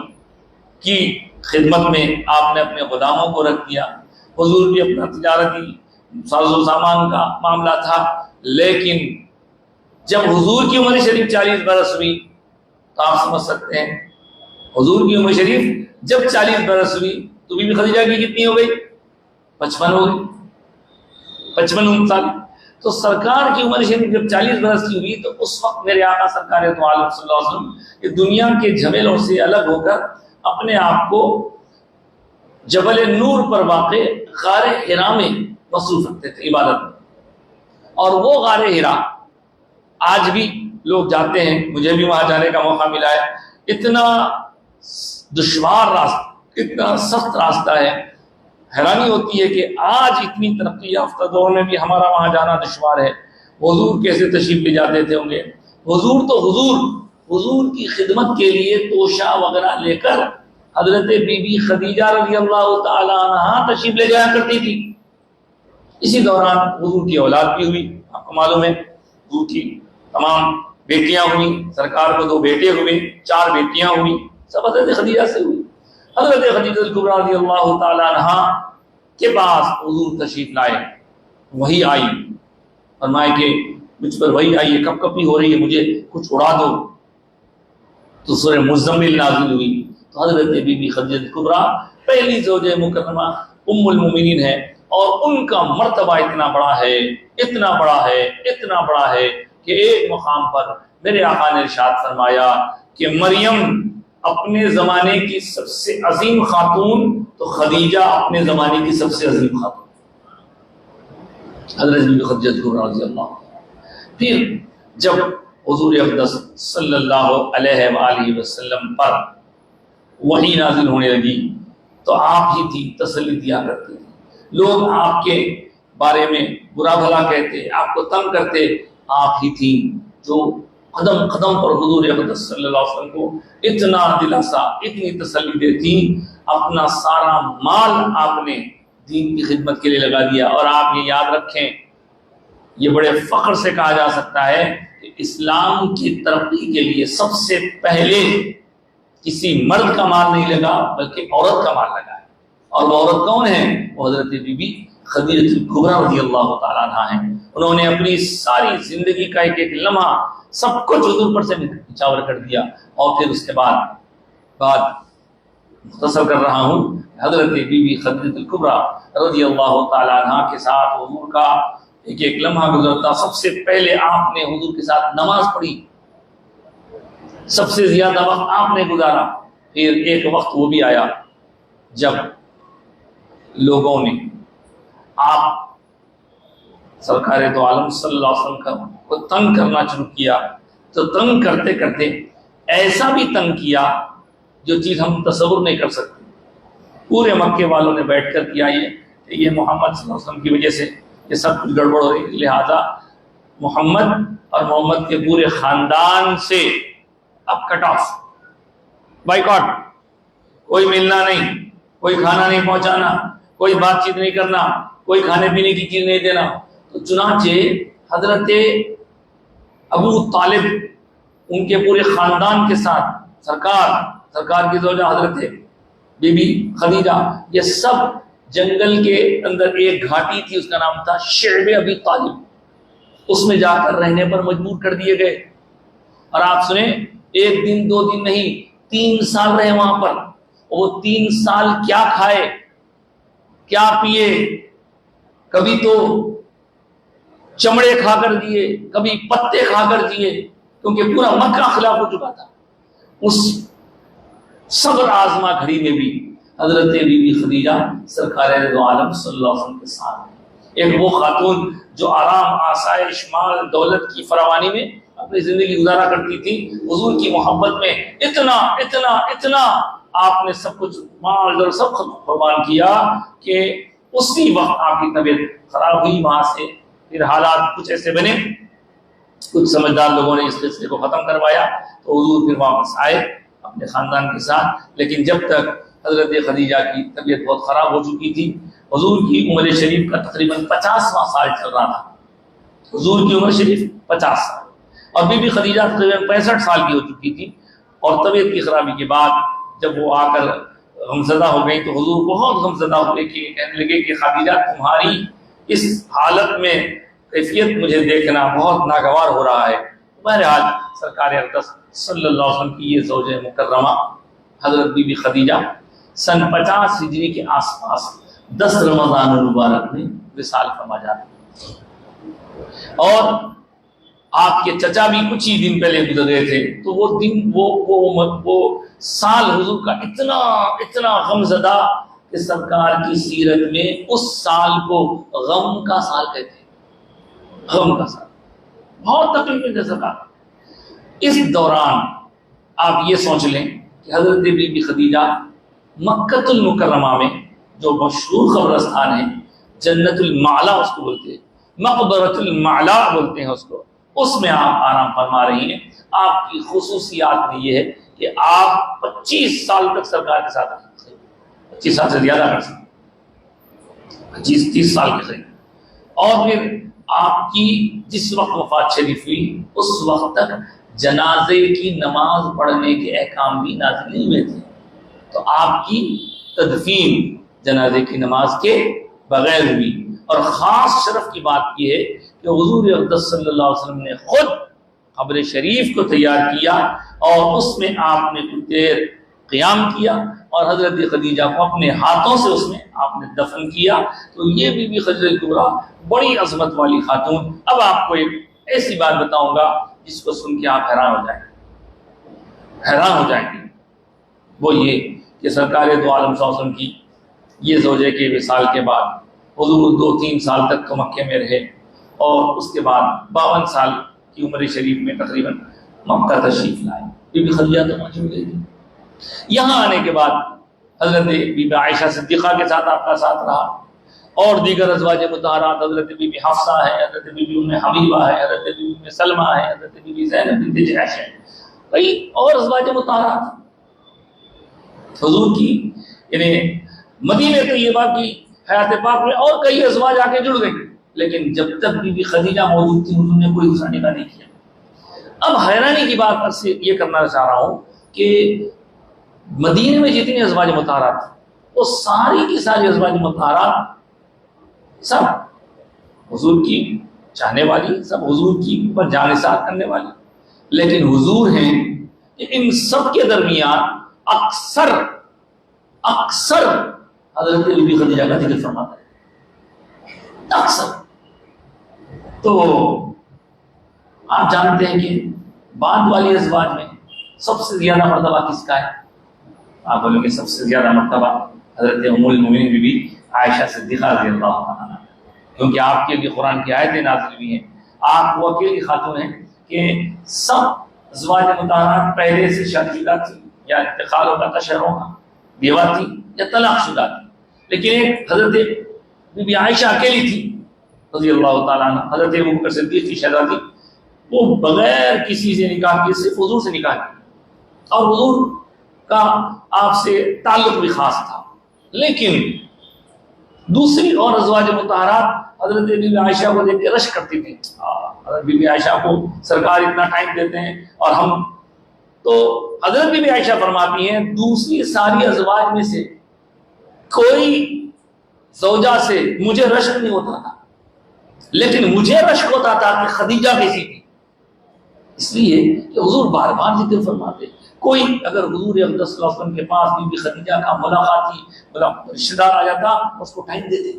کی خدمت میں آپ نے اپنے غلاموں کو رکھ دیا، حضور بھی اپنا تجارتی ساز و سامان کا معاملہ تھا، لیکن جب حضور کی عمر شریف 40 برس ہوئی تو آپ سمجھ سکتے ہیں حضور کی عمر شریف جب 40 برس ہوئی تو بی بی خدیجہ کی کتنی ہو گئی؟ 55 ہو گئی، 55 سال۔ تو سرکار کی عمر شریف جب 40 برس کی ہوئی تو اس وقت میرے آقا سرکار تو عالم صلی اللہ علیہ وسلم یہ دنیا کے جھمیلوں سے الگ ہو کر اپنے آپ کو جبل نور پر واقع غار حرا میں مصروف رکھتے تھے عبادت میں، اور وہ غار حرا آج بھی لوگ جاتے ہیں، مجھے بھی وہاں جانے کا موقع ملا ہے۔ اتنا دشوار راستہ، اتنا سخت راستہ ہے، حیرانی ہوتی ہے کہ آج اتنی ترقی یافتہ دور میں بھی ہمارا وہاں جانا دشوار ہے۔ حضور کیسے تشریف لے جاتے تھے ہوں گے؟ حضور تو حضور کی خدمت کے لیے توشہ وغیرہ لے کر حضرت بی بی خدیجہ رضی اللہ تعالی عنہا تشریف لے جایا کرتی تھی۔ اسی دوران حضور کی اولاد بھی ہوئی، آپ کو معلوم ہے حضور کی تمام بیٹیاں ہوئی، سرکار کو 2 بیٹے ہوئے، 4 بیٹیاں ہوئی، سب حضرت خدیجہ سے ہوئی۔ حضرت خدیجہ کبریٰ رضی اللہ تعالی عنہا کے پاس حضور تشریف لائے، وحی آئی، فرمائے کہ مجھ پر وحی آئی ہے، کب کبھی ہو رہی ہے، مجھے کچھ اڑا دو۔ تو سورہ مزمل نازل ہوئی، تو حضرت بی بی خدیجہ کبریٰ پہلی زوج مکرمہ ام المومنین ہے، اور ان کا مرتبہ اتنا بڑا ہے، اتنا بڑا ہے، اتنا بڑا ہے کہ ایک مقام پر میرے آقا نے ارشاد فرمایا کہ مریم اپنے زمانے کی سب سے عظیم خاتون تو خدیجہ اپنے زمانے کی سب سے عظیم خاتون، حضرت بی بی خدیجہ کبریٰ رضی اللہ عنہا۔ پھر جب حضور اقدس صلی اللہ علیہ وآلہ وسلم پر وحی نازل ہونے لگی تو آپ ہی تھی تسلی دیا کرتے تھے، لوگ آپ کے بارے میں برا بھلا کہتے، آپ کو تنگ کرتے، آپ ہی تھی جو قدم قدم پر حضور اقدس صلی اللہ علیہ وسلم کو اتنا دلاسا، اتنی تسلی دیتی۔ اپنا سارا مال آپ نے دین کی خدمت کے لیے لگا دیا، اور آپ یہ یاد رکھیں، یہ بڑے فخر سے کہا جا سکتا ہے کہ اسلام کی ترقی کے لیے سب سے پہلے کسی مرد کا مال نہیں لگا بلکہ عورت کا مال لگا ہے، اور وہ عورت کون ہے؟ وہ حضرت بی بی خدیجہ کبریٰ رضی اللہ تعالیٰ عنہا ہیں۔ انہوں نے اپنی ساری زندگی کا ایک ایک لمحہ سب کچھ حضور پر سے نچاور کر دیا، اور پھر اس کے بعد مختصر کر رہا ہوں، حضرت بی بی خدیجہ کبریٰ رضی اللہ تعالیٰ عنہا کے ساتھ حضور کا ایک ایک لمحہ گزرتا۔ سب سے پہلے آپ نے حضور کے ساتھ نماز پڑھی، سب سے زیادہ وقت آپ نے گزارا۔ پھر ایک وقت وہ بھی آیا جب لوگوں نے آپ سرکار دو عالم صلی اللہ علیہ وسلم کو تنگ کرنا شروع کیا، تو تنگ کرتے کرتے ایسا بھی تنگ کیا جو چیز ہم تصور نہیں کر سکتے۔ پورے مکے والوں نے بیٹھ کر کیا یہ محمد صلی اللہ علیہ وسلم کی وجہ سے یہ سب کچھ گڑبڑ ہو رہی، لہذا محمد اور محمد کے پورے خاندان سے اب کٹ آف، بائیکاٹ، کوئی ملنا نہیں، کوئی کھانا نہیں پہنچانا، کوئی بات چیت نہیں کرنا، کوئی کھانے پینے کی چیز نہیں دینا۔ تو چنانچہ حضرت ابو طالب ان کے پورے خاندان کے ساتھ، سرکار کی زوجہ حضرت بی بی خدیجہ، یہ سب جنگل کے اندر ایک گھاٹی تھی، اس کا نام تھا شعب ابی طالب، اس میں جا کر رہنے پر مجبور کر دیے گئے۔ اور آپ سنیں، ایک دن 2 دن نہیں، 3 سال رہے وہاں پر۔ وہ 3 سال کیا کھائے کیا پیے، کبھی تو چمڑے کھا کر دیے، کبھی پتے کھا کر دیے، کیونکہ پورا مکہ خلاف ہو چکا تھا۔ اس صبر آزما گھڑی میں بھی حضرت بی بی خدیجہ سرکار دو عالم صلی اللہ علیہ وسلم کے ساتھ، ایک وہ خاتون جو آرام، آسائش، مال، دولت کی فراوانی میں اپنی زندگی گزارا کرتی تھی، حضور کی محبت میں اتنا اتنا اتنا آپ نے سب کچھ مال اور سب قربان کیا کہ اسی وقت آپ کی طبیعت خراب ہوئی۔ وہاں سے پھر حالات کچھ ایسے بنے، کچھ سمجھدار لوگوں نے اس قصے کو ختم کروایا، تو حضور پھر واپس آئے اپنے خاندان کے ساتھ۔ لیکن جب تک حضرت خدیجہ کی طبیعت بہت خراب ہو چکی تھی، حضور کی عمر شریف کا تقریباً 50واں سال چل رہا تھا، حضور کی عمر شریف 50 سال، اور بی بی خدیجہ تقریباً 65 سال کی ہو چکی تھی۔ اور طبیعت کی خرابی کے بعد جب وہ آ کر غمزدہ ہو گئی تو حضور بہت غمزدہ ہوئے کہ کہنے لگے کہ خدیجہ تمہاری اس حالت میں کیفیت مجھے دیکھنا بہت ناگوار ہو رہا ہے۔ بہرحال سرکار اقدس صلی اللہ علیہ وسلم کی یہ زوجہ مکرمہ حضرت بی بی خدیجہ سن 50 ہجری کے آس پاس 10 رمضان المبارک میں وصال فرما جاتے، اور آپ کے چچا بھی کچھ ہی دن پہلے گزر گئے تھے۔ تو وہ دن وہ سال حضور کا اتنا غمزدہ کہ سرکار کی سیرت میں اس سال کو غم کا سال کہتے ہیں، غم کا سال، بہت تکلیف ہے سرکار۔ اس دوران آپ یہ سوچ لیں کہ حضرت بی بی خدیجہ مکۃ المکرمہ میں جو مشہور قبرستان ہے، جنت المعلا اس کو بولتے ہیں، مقبرۃ المعلا بولتے ہیں اس کو، اس میں آپ آرام فرما رہی ہیں۔ آپ کی خصوصیات میں یہ ہے کہ آپ 25 سال تک سرکار کے ساتھ رہیں، 25 سال سے زیادہ کر سکتے، 25-30 سال کے قریب۔ اور پھر آپ کی جس وقت وفات شریف ہوئی اس وقت تک جنازے کی نماز پڑھنے کے احکام بھی نازل نہیں ہوئے تھے، تو آپ کی تدفین جنازے کی نماز کے بغیر ہوئی۔ اور خاص شرف کی بات یہ ہے کہ حضور اقدس صلی اللہ علیہ وسلم نے خود قبر شریف کو تیار کیا، اور اس میں آپ نے کچھ دیر قیام کیا، اور حضرت خدیجہ کو اپنے ہاتھوں سے اس میں آپ نے دفن کیا۔ تو یہ بی بی خدیجہ کبریٰ بڑی عظمت والی خاتون۔ اب آپ کو ایک ایسی بات بتاؤں گا جس کو سن کے آپ حیران ہو جائیں گے، وہ یہ کہ سرکار دو عالم صلی اللہ علیہ وسلم کی یہ زوجہ کے وصال کے بعد حضور 2-3 سال تک تو مکے میں رہے، اور اس کے بعد 52 سال کی عمر شریف میں تقریباً مکہ تشریف لائے۔ بی بی خدیجہ تو موجود گئی تھی۔ یہاں آنے کے بعد حضرت بی بی عائشہ صدیقہ کے ساتھ آپ کا ساتھ رہا، اور دیگر ازواج مطہرات حضرت بی بی حفصہ ہے، حضرت بی بی ام حبیبہ ہے، حضرت بی بی ام سلمہ ہے، حضرت بی بی زینب بنت جحش ہے، کئی اور ازواج مطہرات حضور کی، یعنی مدینہ طیبہ کی حیات پاک میں اور کئی ازواج آ کے جڑ گئی، لیکن جب تک بی بی خدیجہ موجود تھی حضور نے کوئی دوسرا نکاح نہیں کیا۔ اب حیرانی کی بات آپ سے یہ کرنا چاہ رہا ہوں کہ مدینے میں جتنی ازواج مطہرات تھیں وہ ساری کی ساری ازواج مطہرات سب حضور کی چاہنے والی، سب حضور کی پر جانثار کرنے والی، لیکن حضور ہیں کہ ان سب کے درمیان اکثر حضرت بی بی خدیجہ کا ذکر فرماتا ہے، اکثر۔ تو آپ جانتے ہیں کہ بعد والی ازواج میں سب سے زیادہ مرتبہ کس کا ہے؟ آپ بولیں گے سب سے زیادہ مرتبہ حضرت ام المؤمنین بی بی عائشہ صدیقہ رضی اللہ عنہا، کیونکہ آپ کے لیے قرآن کی آیتیں نازل ہوئی ہیں۔ آپ وہ اکیلی خاتون ہیں کہ سب ازواج مطہرات پہلے سے شادی شدہ تھی، یا انتقال ہوتا تھا شہروں کا، بیوہ تھی یا طلاق شدہ تھی، لیکن ایک حضرت بی بی عائشہ اکیلی تھی رضی اللہ تعالیٰ عنہ، حضرت ابوبکر صدیق کی شہزادی، وہ بغیر کسی سے نکاح کیے صرف حضور سے نکاح کی، اور حضور کا آپ سے تعلق بھی خاص تھا، لیکن دوسری اور ازواج مطہرات حضرت بی بی عائشہ کو دیکھ کے رش کرتی تھی. حضرت بی بی عائشہ کو سرکار اتنا ٹائم دیتے ہیں اور ہم تو حضرت بی بی عائشہ فرماتی ہیں دوسری ساری ازواج میں سے کوئی زوجہ سے مجھے رشک نہیں ہوتا تھا، لیکن مجھے رشک ہوتا تھا کہ خدیجہ کیسی تھی. اس لیے کہ حضور بار بار ذکر فرماتے کوئی اگر حضور اقدس صلی اللہ علیہ وسلم کے پاس بی بی خدیجہ کا ملاقاتی رشتہ دار آ جاتا اس کو ٹائم دیتے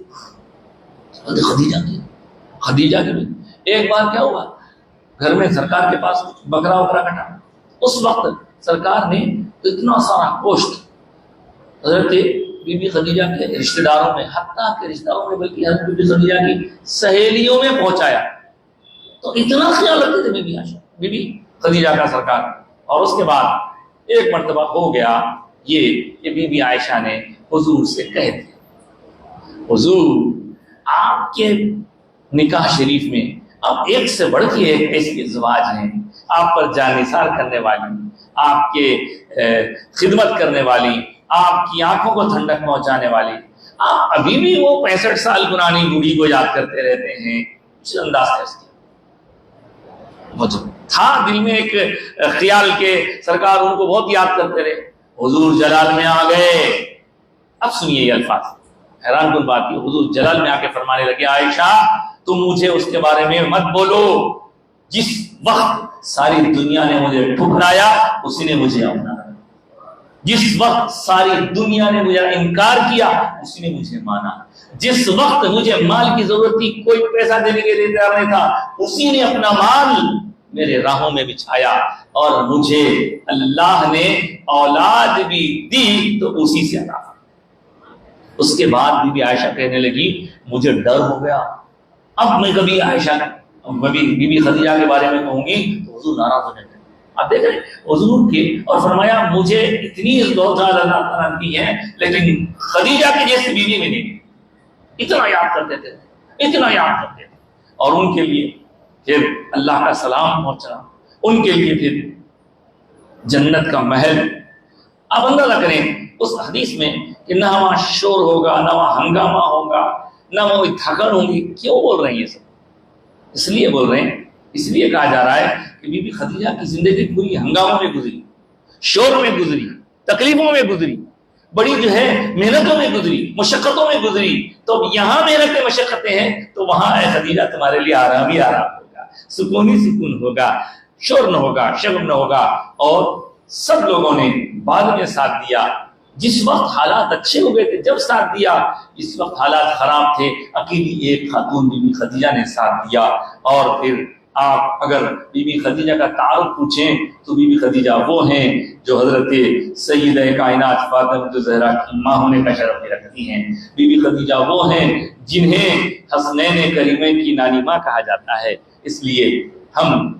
خدیجہ کے بھی. ایک بار کیا ہوا، گھر میں سرکار کے پاس بکرا وکرا کٹا، اس وقت سرکار نے اتنا سارا گوشت حضرت بی بی خدیجہ کے رشتہ داروں میں، حتیٰ کہ رشتہ داروں میں بلکہ حضرت بی بی خدیجہ کی سہیلیوں میں پہنچایا. تو اتنا خیال رکھتے تھے بی بی خدیجہ کا سرکار. اور اس کے بعد ایک مرتبہ ہو گیا یہ کہ بی بی عائشہ نے حضور سے کہہ دیا حضور آپ کے نکاح شریف میں اب ایک سے بڑھ کے ایک ایسی ازواج ہیں آپ پر جان نثار کرنے والی، آپ کے خدمت کرنے والی، آپ کی آنکھوں کو ٹھنڈک پہنچانے والی، آپ ابھی بھی وہ 65 سال پرانی بوڑھی کو یاد کرتے رہتے ہیں. اس انداز سے تھا دل میں ایک خیال کے سرکار ان کو بہت یاد کرتے رہے. حضور جلال میں آ گئے. اب سنیے یہ الفاظ، حیران کن بات یہ، حضور جلال میں آ کے فرمانے لگے عائشہ تم مجھے اس کے بارے میں مت بولو جس وقت ساری دنیا نے مجھے ٹھکرایا اسی نے مجھے اپنایا، جس وقت ساری دنیا نے مجھے انکار کیا اسی نے مجھے مانا، جس وقت مجھے مال کی ضرورت تھی کوئی پیسہ دینے کے لیے تیار نہیں تھا اسی نے اپنا مال میرے راہوں میں بچھایا، اور مجھے اللہ نے اولاد بھی دی تو اسی سے عطا. اس کے بعد بی بی عائشہ کہنے لگی مجھے ڈر ہو گیا، اب میں کبھی بی بی خدیجہ کے بارے میں کہوں گی تو حضور ناراض ہو جائیں گے. آپ دیکھ رہے حضور کے، اور فرمایا مجھے اتنی زوجات اللہ تعالیٰ کی ہیں لیکن خدیجہ کی جیسی بیوی میں نہیں. اتنا یاد کرتے تھے، اتنا یاد کرتے تھے. اور ان کے لیے پھر اللہ کا سلام پہنچا، ان کے لیے پھر جنت کا محل. آپ اندازہ کریں اس حدیث میں کہ نہ وہاں شور ہوگا، نہ وہاں ہنگامہ ہوگا، نہ وہ تھکن ہوگی. کیوں بول رہے ہیں یہ سب؟ اس لیے بول رہے ہیں، اس لیے کہا جا رہا ہے کہ بی بی خدیجہ کی زندگی پوری ہنگاموں میں گزری، شور میں گزری، تکلیفوں میں گزری، بڑی جو ہے محنتوں میں گزری، مشقتوں میں گزری. تو یہاں محنتیں مشقتیں ہیں تو وہاں اے خدیجہ تمہارے لیے آرام ہی آرام ہوگا، سکون ہی سکون ہوگا، شور نہ ہوگا، شغب نہ ہوگا. اور سب لوگوں نے بعد میں ساتھ دیا. جس وقت حالات اچھے ہو گئے تھے جب ساتھ دیا، جس وقت حالات خراب تھے اکیلی ایک خاتون بی بی خدیجہ نے ساتھ دیا. اور پھر آپ اگر بی بی خدیجہ کا تعارف پوچھیں تو بی بی خدیجہ وہ ہیں جو حضرت سیدہ کائنات فاطمہ زہرا کی ماں ہونے کا شرف بھی رکھتی ہیں. بی بی خدیجہ وہ ہیں جنہیں حسنین کریمین کی نانی ماں کہا جاتا ہے. اس لیے ہم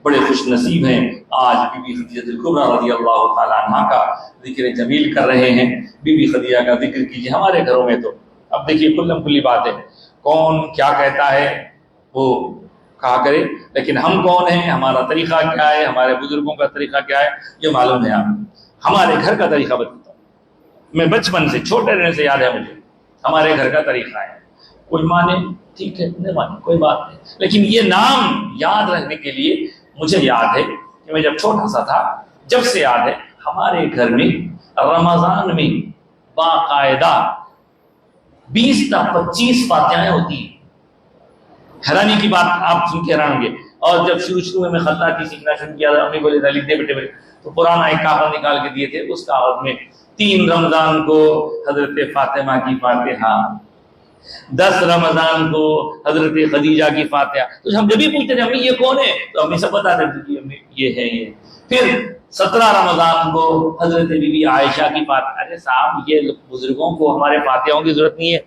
بڑے خوش نصیب ہیں آج بی بی خدیجہ الکبریٰ رضی اللہ تعالیٰ عنہ کا ذکر جمیل کر رہے ہیں. بی بی خدیجہ کا ذکر کیجیے. ہمارے گھروں میں تو اب دیکھیے کلم کلی بات ہے، کون کیا کہتا ہے وہ کہا کرے، لیکن ہم کون ہیں، ہمارا طریقہ کیا ہے، ہمارے بزرگوں کا طریقہ کیا ہے یہ معلوم ہے. آپ ہمارے گھر کا طریقہ بتاتا ہوں. میں بچپن سے چھوٹے رہنے سے یاد ہے مجھے ہمارے گھر کا طریقہ ہے. کوئی مانے ٹھیک ہے، نہیں مانے کوئی بات نہیں، لیکن یہ نام یاد رکھنے کے لیے مجھے یاد ہے کہ میں جب چھوٹا سا تھا، جب سے یاد ہے ہمارے گھر میں رمضان میں باقاعدہ 20 تا 25 فاتحیں ہوتی ہیں. حیرانی کی بات، آپ سن کے حیران ہوں گے. اور جب شروع میں خطاطی سیکھنا شروع کیا تھا، امی بولے تھا لکھ دے بیٹے تو پرانا ایک کاغذ نکال کے دیے تھے. اس کاغذ میں 3 رمضان کو حضرت فاطمہ کی فاتحہ، 10 رمضان کو حضرت خدیجہ کی فاتحہ. تو ہم جب بھی پوچھتے تھے امی یہ کون ہے تو امی سب بتا دیتے تھے امی یہ ہے یہ. پھر 17 رمضان کو حضرت بی بی عائشہ کی فاتحہ. ارے صاحب یہ بزرگوں کو ہمارے فاتحوں کی ضرورت نہیں ہے،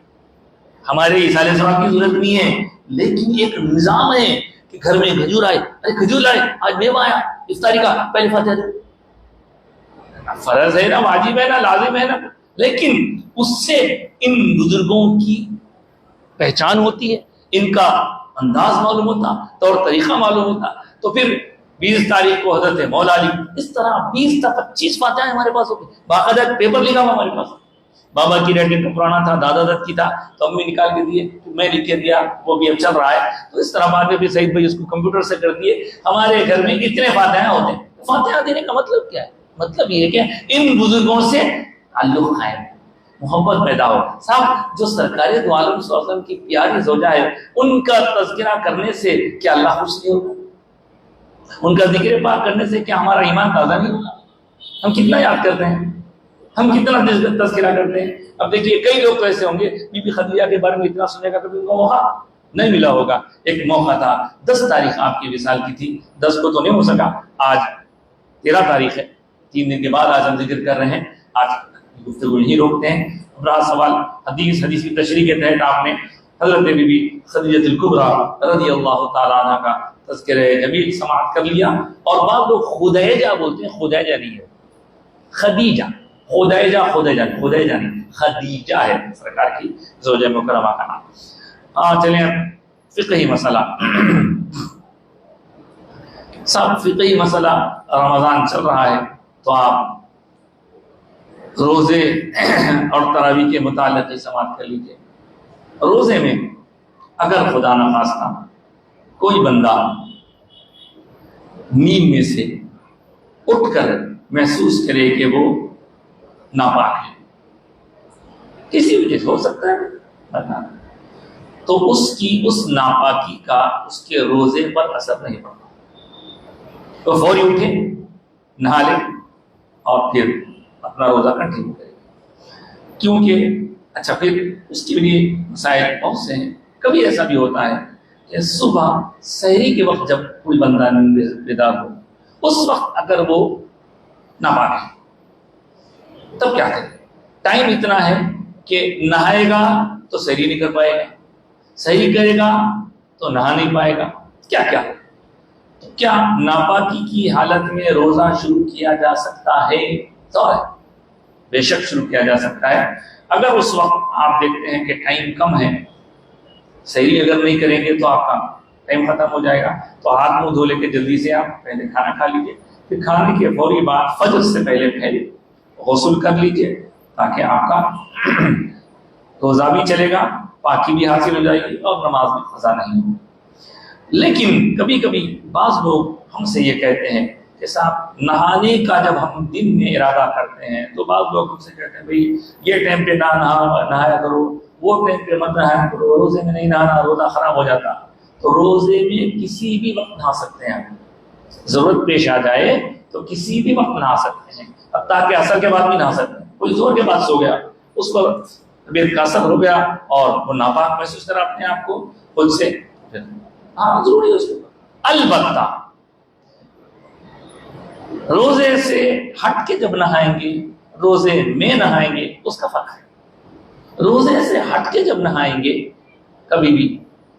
ہمارے اصالے ثواب کی ضرورت نہیں ہے، لیکن ایک نظام ہے کہ گھر میں کھجور آئے، ارے کھجور لائے، آج میوہ آیا افطاری کا، پہلے فاتحہ دے. فرض ہے نا، واجب ہے نا، لازم ہے نا، لیکن اس سے ان بزرگوں کی پہچان ہوتی ہے، ان کا انداز معلوم ہوتا، طور طریقہ معلوم ہوتا. تو پھر 20 تاریخ کو حضرت مولا علی، اس طرح 20 تا 25 فاتحہ ہمارے پاس ہوگی، باقاعدہ پیپر لکھا ہوا ہمارے پاس. بابا کی رائٹنگ کا پرانا تھا، دادا دت کی تھا تو امی نکال کے دیے، میں لکھ کے دیا، وہ بھی اب چل رہا ہے. تو اس طرح بعد میں بھی سعید بھائی اس کو کمپیوٹر سے کر دیے. ہمارے گھر میں اتنے فاتحہ ہوتے ہیں. فاتحہ دینے کا مطلب کیا ہے؟ مطلب یہ ہے کہ ان بزرگوں سے تعلق قائم، محبت پیدا ہو. صاحب جو سرکار دو عالم صلی اللہ علیہ وسلم کی پیاری زوجہ ہے، ان کا تذکرہ کرنے سے کیا اللہ خوش نہیں ہوگا؟ ان کا ذکر پاک کرنے سے کیا ہمارا ایمان تازہ نہیں ہوگا؟ ہم کتنا یاد کرتے ہیں، ہم کتنا تذکرہ کرتے ہیں. اب دیکھیے کئی لوگ تو ایسے ہوں گے بی بی خدیجہ کے بارے میں اتنا سنے گا کبھی ان کو موقع نہیں ملا ہوگا. ایک موقع تھا، 10 تاریخ آپ کی وصال کی تھی، 10 کو تو نہیں ہو سکا، آج 13 تاریخ ہے، 3 دن کے بعد آج ہم ذکر کر رہے ہیں. آج گفتگو یہیں روکتے ہیں. رہا سوال حدیث کی تشریح کے تحت آپ نے حضرت بی بی خدیجہ الکبریٰ رضی اللہ تعالیٰ عنہ کا تذکرہ جمیل سماعت کر لیا. اور بعض لوگ خدیجہ بولتے ہیں، خدیجہ نہیں ہے، خدیجہ. خدیجہ نہیں، خدیجہ ہے سرکار کی زوجہ مکرمہ کا نام. چلیں فقہی مسئلہ. صاحب فقہی مسئلہ، رمضان چل رہا ہے تو آپ روزے اور تراویح کے متعلق سماعت کر لیجیے. روزے میں اگر خدا نخواستہ کوئی بندہ نیند میں سے اٹھ کر محسوس کرے کہ وہ ناپاک ہے، کسی وجہ سے ہو سکتا ہے، تو اس کی اس ناپاکی کا اس کے روزے پر اثر نہیں پڑتا. تو فوری اٹھے، نہا لے اور پھر اپنا روزہ کنٹینیو کرے. کیونکہ اچھا پھر اس کے لیے مسائل بہت سے ہیں. کبھی ایسا بھی ہوتا ہے کہ صبح سحری کے وقت جب کوئی بندہ بیدار ہو، اس وقت اگر وہ ناپاک ہے تب کیا کرے؟ ٹائم اتنا ہے کہ نہائے گا تو سحری نہیں کر پائے گا، سحری کرے گا تو نہا نہیں پائے گا. کیا ناپاکی کی حالت میں روزہ شروع کیا جا سکتا ہے؟ تو بے شک شروع کیا جا سکتا ہے. اگر اس وقت آپ دیکھتے ہیں کہ ٹائم کم ہے، سحری اگر نہیں کریں گے تو آپ کا ٹائم ختم ہو جائے گا، تو ہاتھ منہ دھو لے کے جلدی سے آپ پہلے کھانا کھا لیجیے. پھر کھانے کے فوری بعد فجر سے پہلے غسل کر لیجیے تاکہ آپ کا روزہ بھی چلے گا، پاکی بھی حاصل ہو جائے گی اور نماز بھی قضا نہیں ہوگی. لیکن کبھی کبھی بعض لوگ ہم سے یہ کہتے ہیں کہ صاحب نہانے کا جب ہم دن میں ارادہ کرتے ہیں تو بعض لوگ ہم سے کہتے ہیں بھئی یہ ٹائم پہ نہ نہایا کرو، وہ ٹائم پہ مت نہایا کرو، روزے میں نہیں نہانا، روزہ خراب ہو جاتا. تو روزے میں کسی بھی وقت نہا سکتے ہیں، ضرورت پیش آ جائے تو کسی بھی وقت نہا سکتے ہیں، حتیٰ کہ عصر کے بعد بھی نہا سکتے ہیں. کوئی زور کے بعد سو گیا، اس پر طبیعت کا اثر ہو گیا اور وہ ناپاک محسوس کرا اپنے آپ کو خود سے، ہاں ضروری ہے اس کو. البتہ روزے سے ہٹ کے جب نہائیں گے، روزے میں نہائیں گے، اس کا فرق ہے. روزے سے ہٹ کے جب نہائیں گے کبھی بھی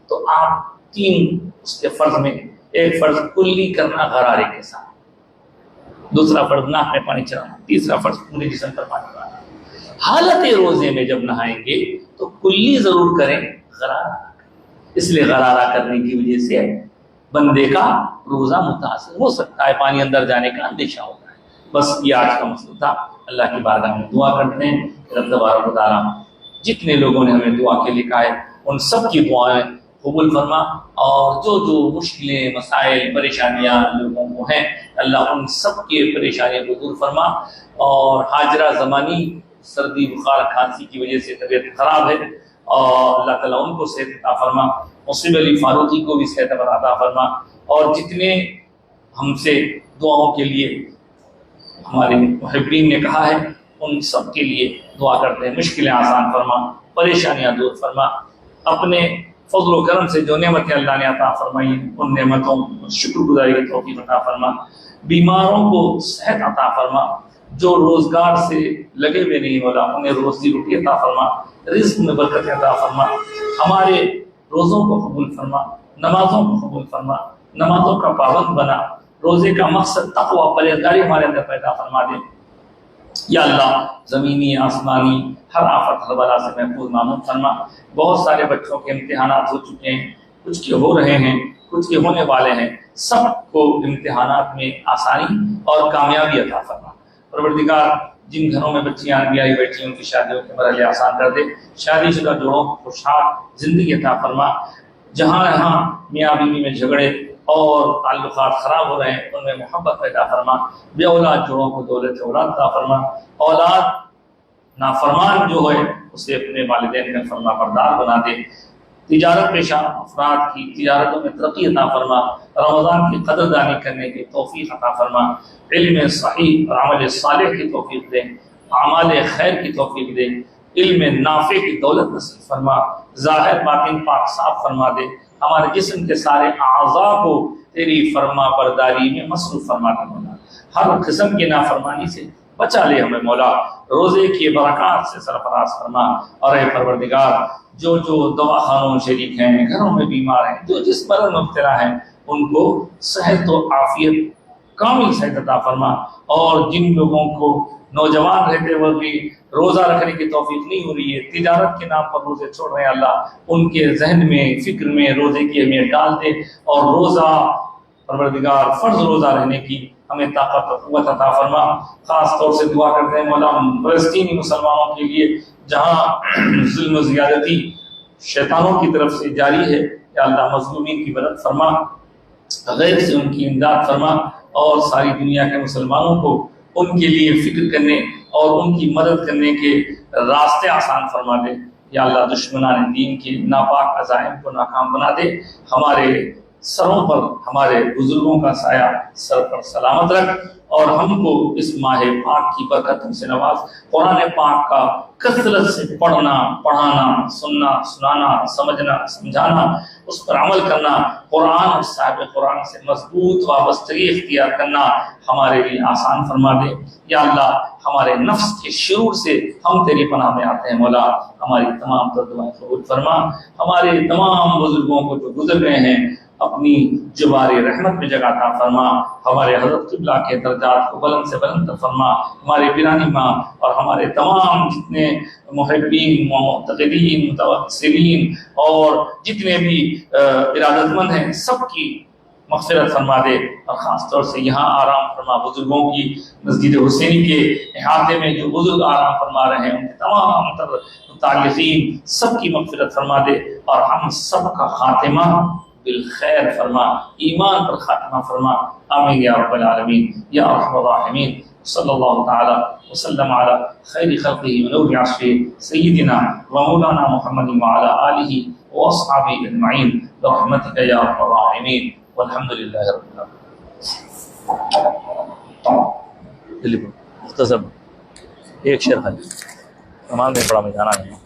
تو آپ 3 اس کے فرض میں، ایک فرض کلی کرنا غرارے کے ساتھ، دوسرا فرض ناک میں پانی چڑھانا، تیسرا فرض پورے جسم پر پانی چڑھانا. حالت روزے میں جب نہائیں گے تو کلی ضرور کریں، غرارہ. اس لیے غرارہ کرنے کی وجہ سے بندے کا روزہ متاثر ہو سکتا ہے، پانی اندر جانے کا اندیشہ ہوتا ہے. بس یہ آج کا مسئلہ تھا. اللہ کی بارگاہ میں دعا کرتے ہیں کہ رب تبارک و تعالیٰ جتنے لوگوں نے ہمیں دعا کے لکھا ہے ان سب کی دعائیں قبول فرما، اور جو مشکلیں، مسائل، پریشانیاں لوگوں کو ہیں اللہ ان سب کی پریشانیوں کو دور فرما. اور حاجرہ زمانی سردی بخار کھانسی کی وجہ سے طبیعت خراب ہے، اور اللہ تعالیٰ ان کو صحت عطا فرما. مصیب علی فاروقی کو بھی صحت عطا فرما. اور جتنے ہم سے دعاؤں کے لیے ہمارے محبین نے کہا ہے ان سب کے لیے دعا کرتے ہیں. مشکلیں آسان فرما، پریشانیاں دور فرما. اپنے فضل و کرم سے جو نعمتیں اللہ نے عطا فرمائی ان نعمتوں شکر گزاری کی توفیق عطا فرما. بیماروں کو صحت عطا فرما. جو روزگار سے لگے ہوئے نہیں مولا انہیں روزی روٹی عطا فرما، رزق میں برکت عطا فرما. ہمارے روزوں کو قبول فرما، نمازوں کو قبول فرما، نمازوں کا پابند بنا. روزے کا مقصد تقوی پرہیزگاری ہمارے اندر پیدا فرما دے. یا اللہ زمینی آسمانی ہر آفت ہر بلا سے محفوظ معمون فرما. بہت سارے بچوں کے امتحانات ہو چکے ہیں، کچھ کے ہو رہے ہیں، کچھ یہ ہونے والے ہیں، سب کو امتحانات میں آسانی اور کامیابی عطا فرما۔ پروردگار جن گھروں میں بچیاں بیائی بیٹھی ان کی شادیوں کے مرحلے آسان کر دے، شادی شدہ جوڑوں کو خوشحال زندگی عطا فرما۔ جہاں یہاں میاں بیوی میں جھگڑے اور تعلقات خراب ہو رہے ہیں ان میں محبت پیدا فرما۔ بے اولاد جوڑوں کو دولت اولاد عطا فرما۔ اولاد نافرمان جو ہے اسے اپنے والدین میں فرما بردار بنا دے۔ تجارت پیشہ افراد کی تجارتوں میں ترقی عطا فرما۔ رمضان کی قدردانی کرنے کی توفیق عطا فرما۔ علم صحیح اور عمل صالح کی توفیق دے، اعمال خیر کی توفیق دے، علم نافع کی دولت نصیب فرما، ظاہر باطن پاک صاف فرما دے۔ ہمارے جسم کے سارے اعضاء کو تیری فرما برداری میں مصروف فرما دے مولا۔ ہر قسم کی نافرمانی سے بچا لے ہمیں مولا، روزے کی برکات سے سرفراز فرما۔ اور اے پروردگار جو دواخانوں میں شریک ہیں، گھروں میں بیمار ہیں، جو جس مرض میں مبتلا ہیں، ان کو صحت و عافیت کامل صحت عطا فرما۔ اور جن لوگوں کو نوجوان رہتے ہوئے بھی روزہ رکھنے کی توفیق نہیں ہو رہی ہے، تجارت کے نام پر روزے چھوڑ رہے ہیں، اللہ ان کے ذہن میں فکر میں روزے کی اہمیت ڈال دے، اور روزہ پروردگار فرض روزہ رہنے کی ہمیں طاقت و قوت عطا فرما۔ خاص طور سے دعا کرتے ہیں مولا فلسطینی مسلمانوں کے لیے جہاں ظلم و زیادتی شیطانوں کی طرف سے جاری ہے، یا اللہ مظلومین کی مدد فرما، غیر سے ان کی امداد فرما، اور ساری دنیا کے مسلمانوں کو ان کے لیے فکر کرنے اور ان کی مدد کرنے کے راستے آسان فرما دے۔ یا اللہ دشمنان دین کے ناپاک عزائم کو ناکام بنا دے۔ ہمارے سروں پر ہمارے بزرگوں کا سایہ سر پر سلامت رکھ، اور ہم کو اس ماہ پاک کی برکتوں سے نواز۔ قرآن پاک کا کثرت سے پڑھنا، پڑھانا، سننا، سنانا، سمجھنا، سمجھانا، اس پر عمل کرنا، قرآن اور صاحب قرآن سے مضبوط وابستگی اختیار کرنا ہمارے لیے آسان فرما دے۔ یا اللہ ہمارے نفس کے شرور سے ہم تیری پناہ میں آتے ہیں مولا، ہماری تمام دعائیں قبول فرما۔ ہمارے تمام بزرگوں کو جو گزر گئے ہیں اپنی جبار رحمت میں جگہ عطا فرما۔ ہمارے حضرت قبلہ کے درجات کو بلند سے بلند فرما۔ ہمارے پیرانی ماں اور ہمارے تمام جتنے محبین، معتقدین، متوسلین اور جتنے بھی ارادت مند ہیں سب کی مغفرت فرما دے، اور خاص طور سے یہاں آرام فرما بزرگوں کی مسجد حسینی کے احاطے میں جو بزرگ آرام فرما رہے ہیں ان کے تمام متعلقین سب کی مغفرت فرما دے، اور ہم سب کا خاتمہ بالخیر فرما، ایمان پر خاتمہ فرما۔ آمین یا رب العالمین یا ارحم الراحمین۔ صلی اللہ تعالی وسلم علی خیر خلقہ ونور عرشہ سیدنا ومولانا محمد وعلی آلہ واصحابہ اجمعین برحمتک یا ارحم الراحمین والحمد للہ رب العالمین۔ مختصر ایک شعر خالی، تمام نے پڑھا، میں جانا نہیں۔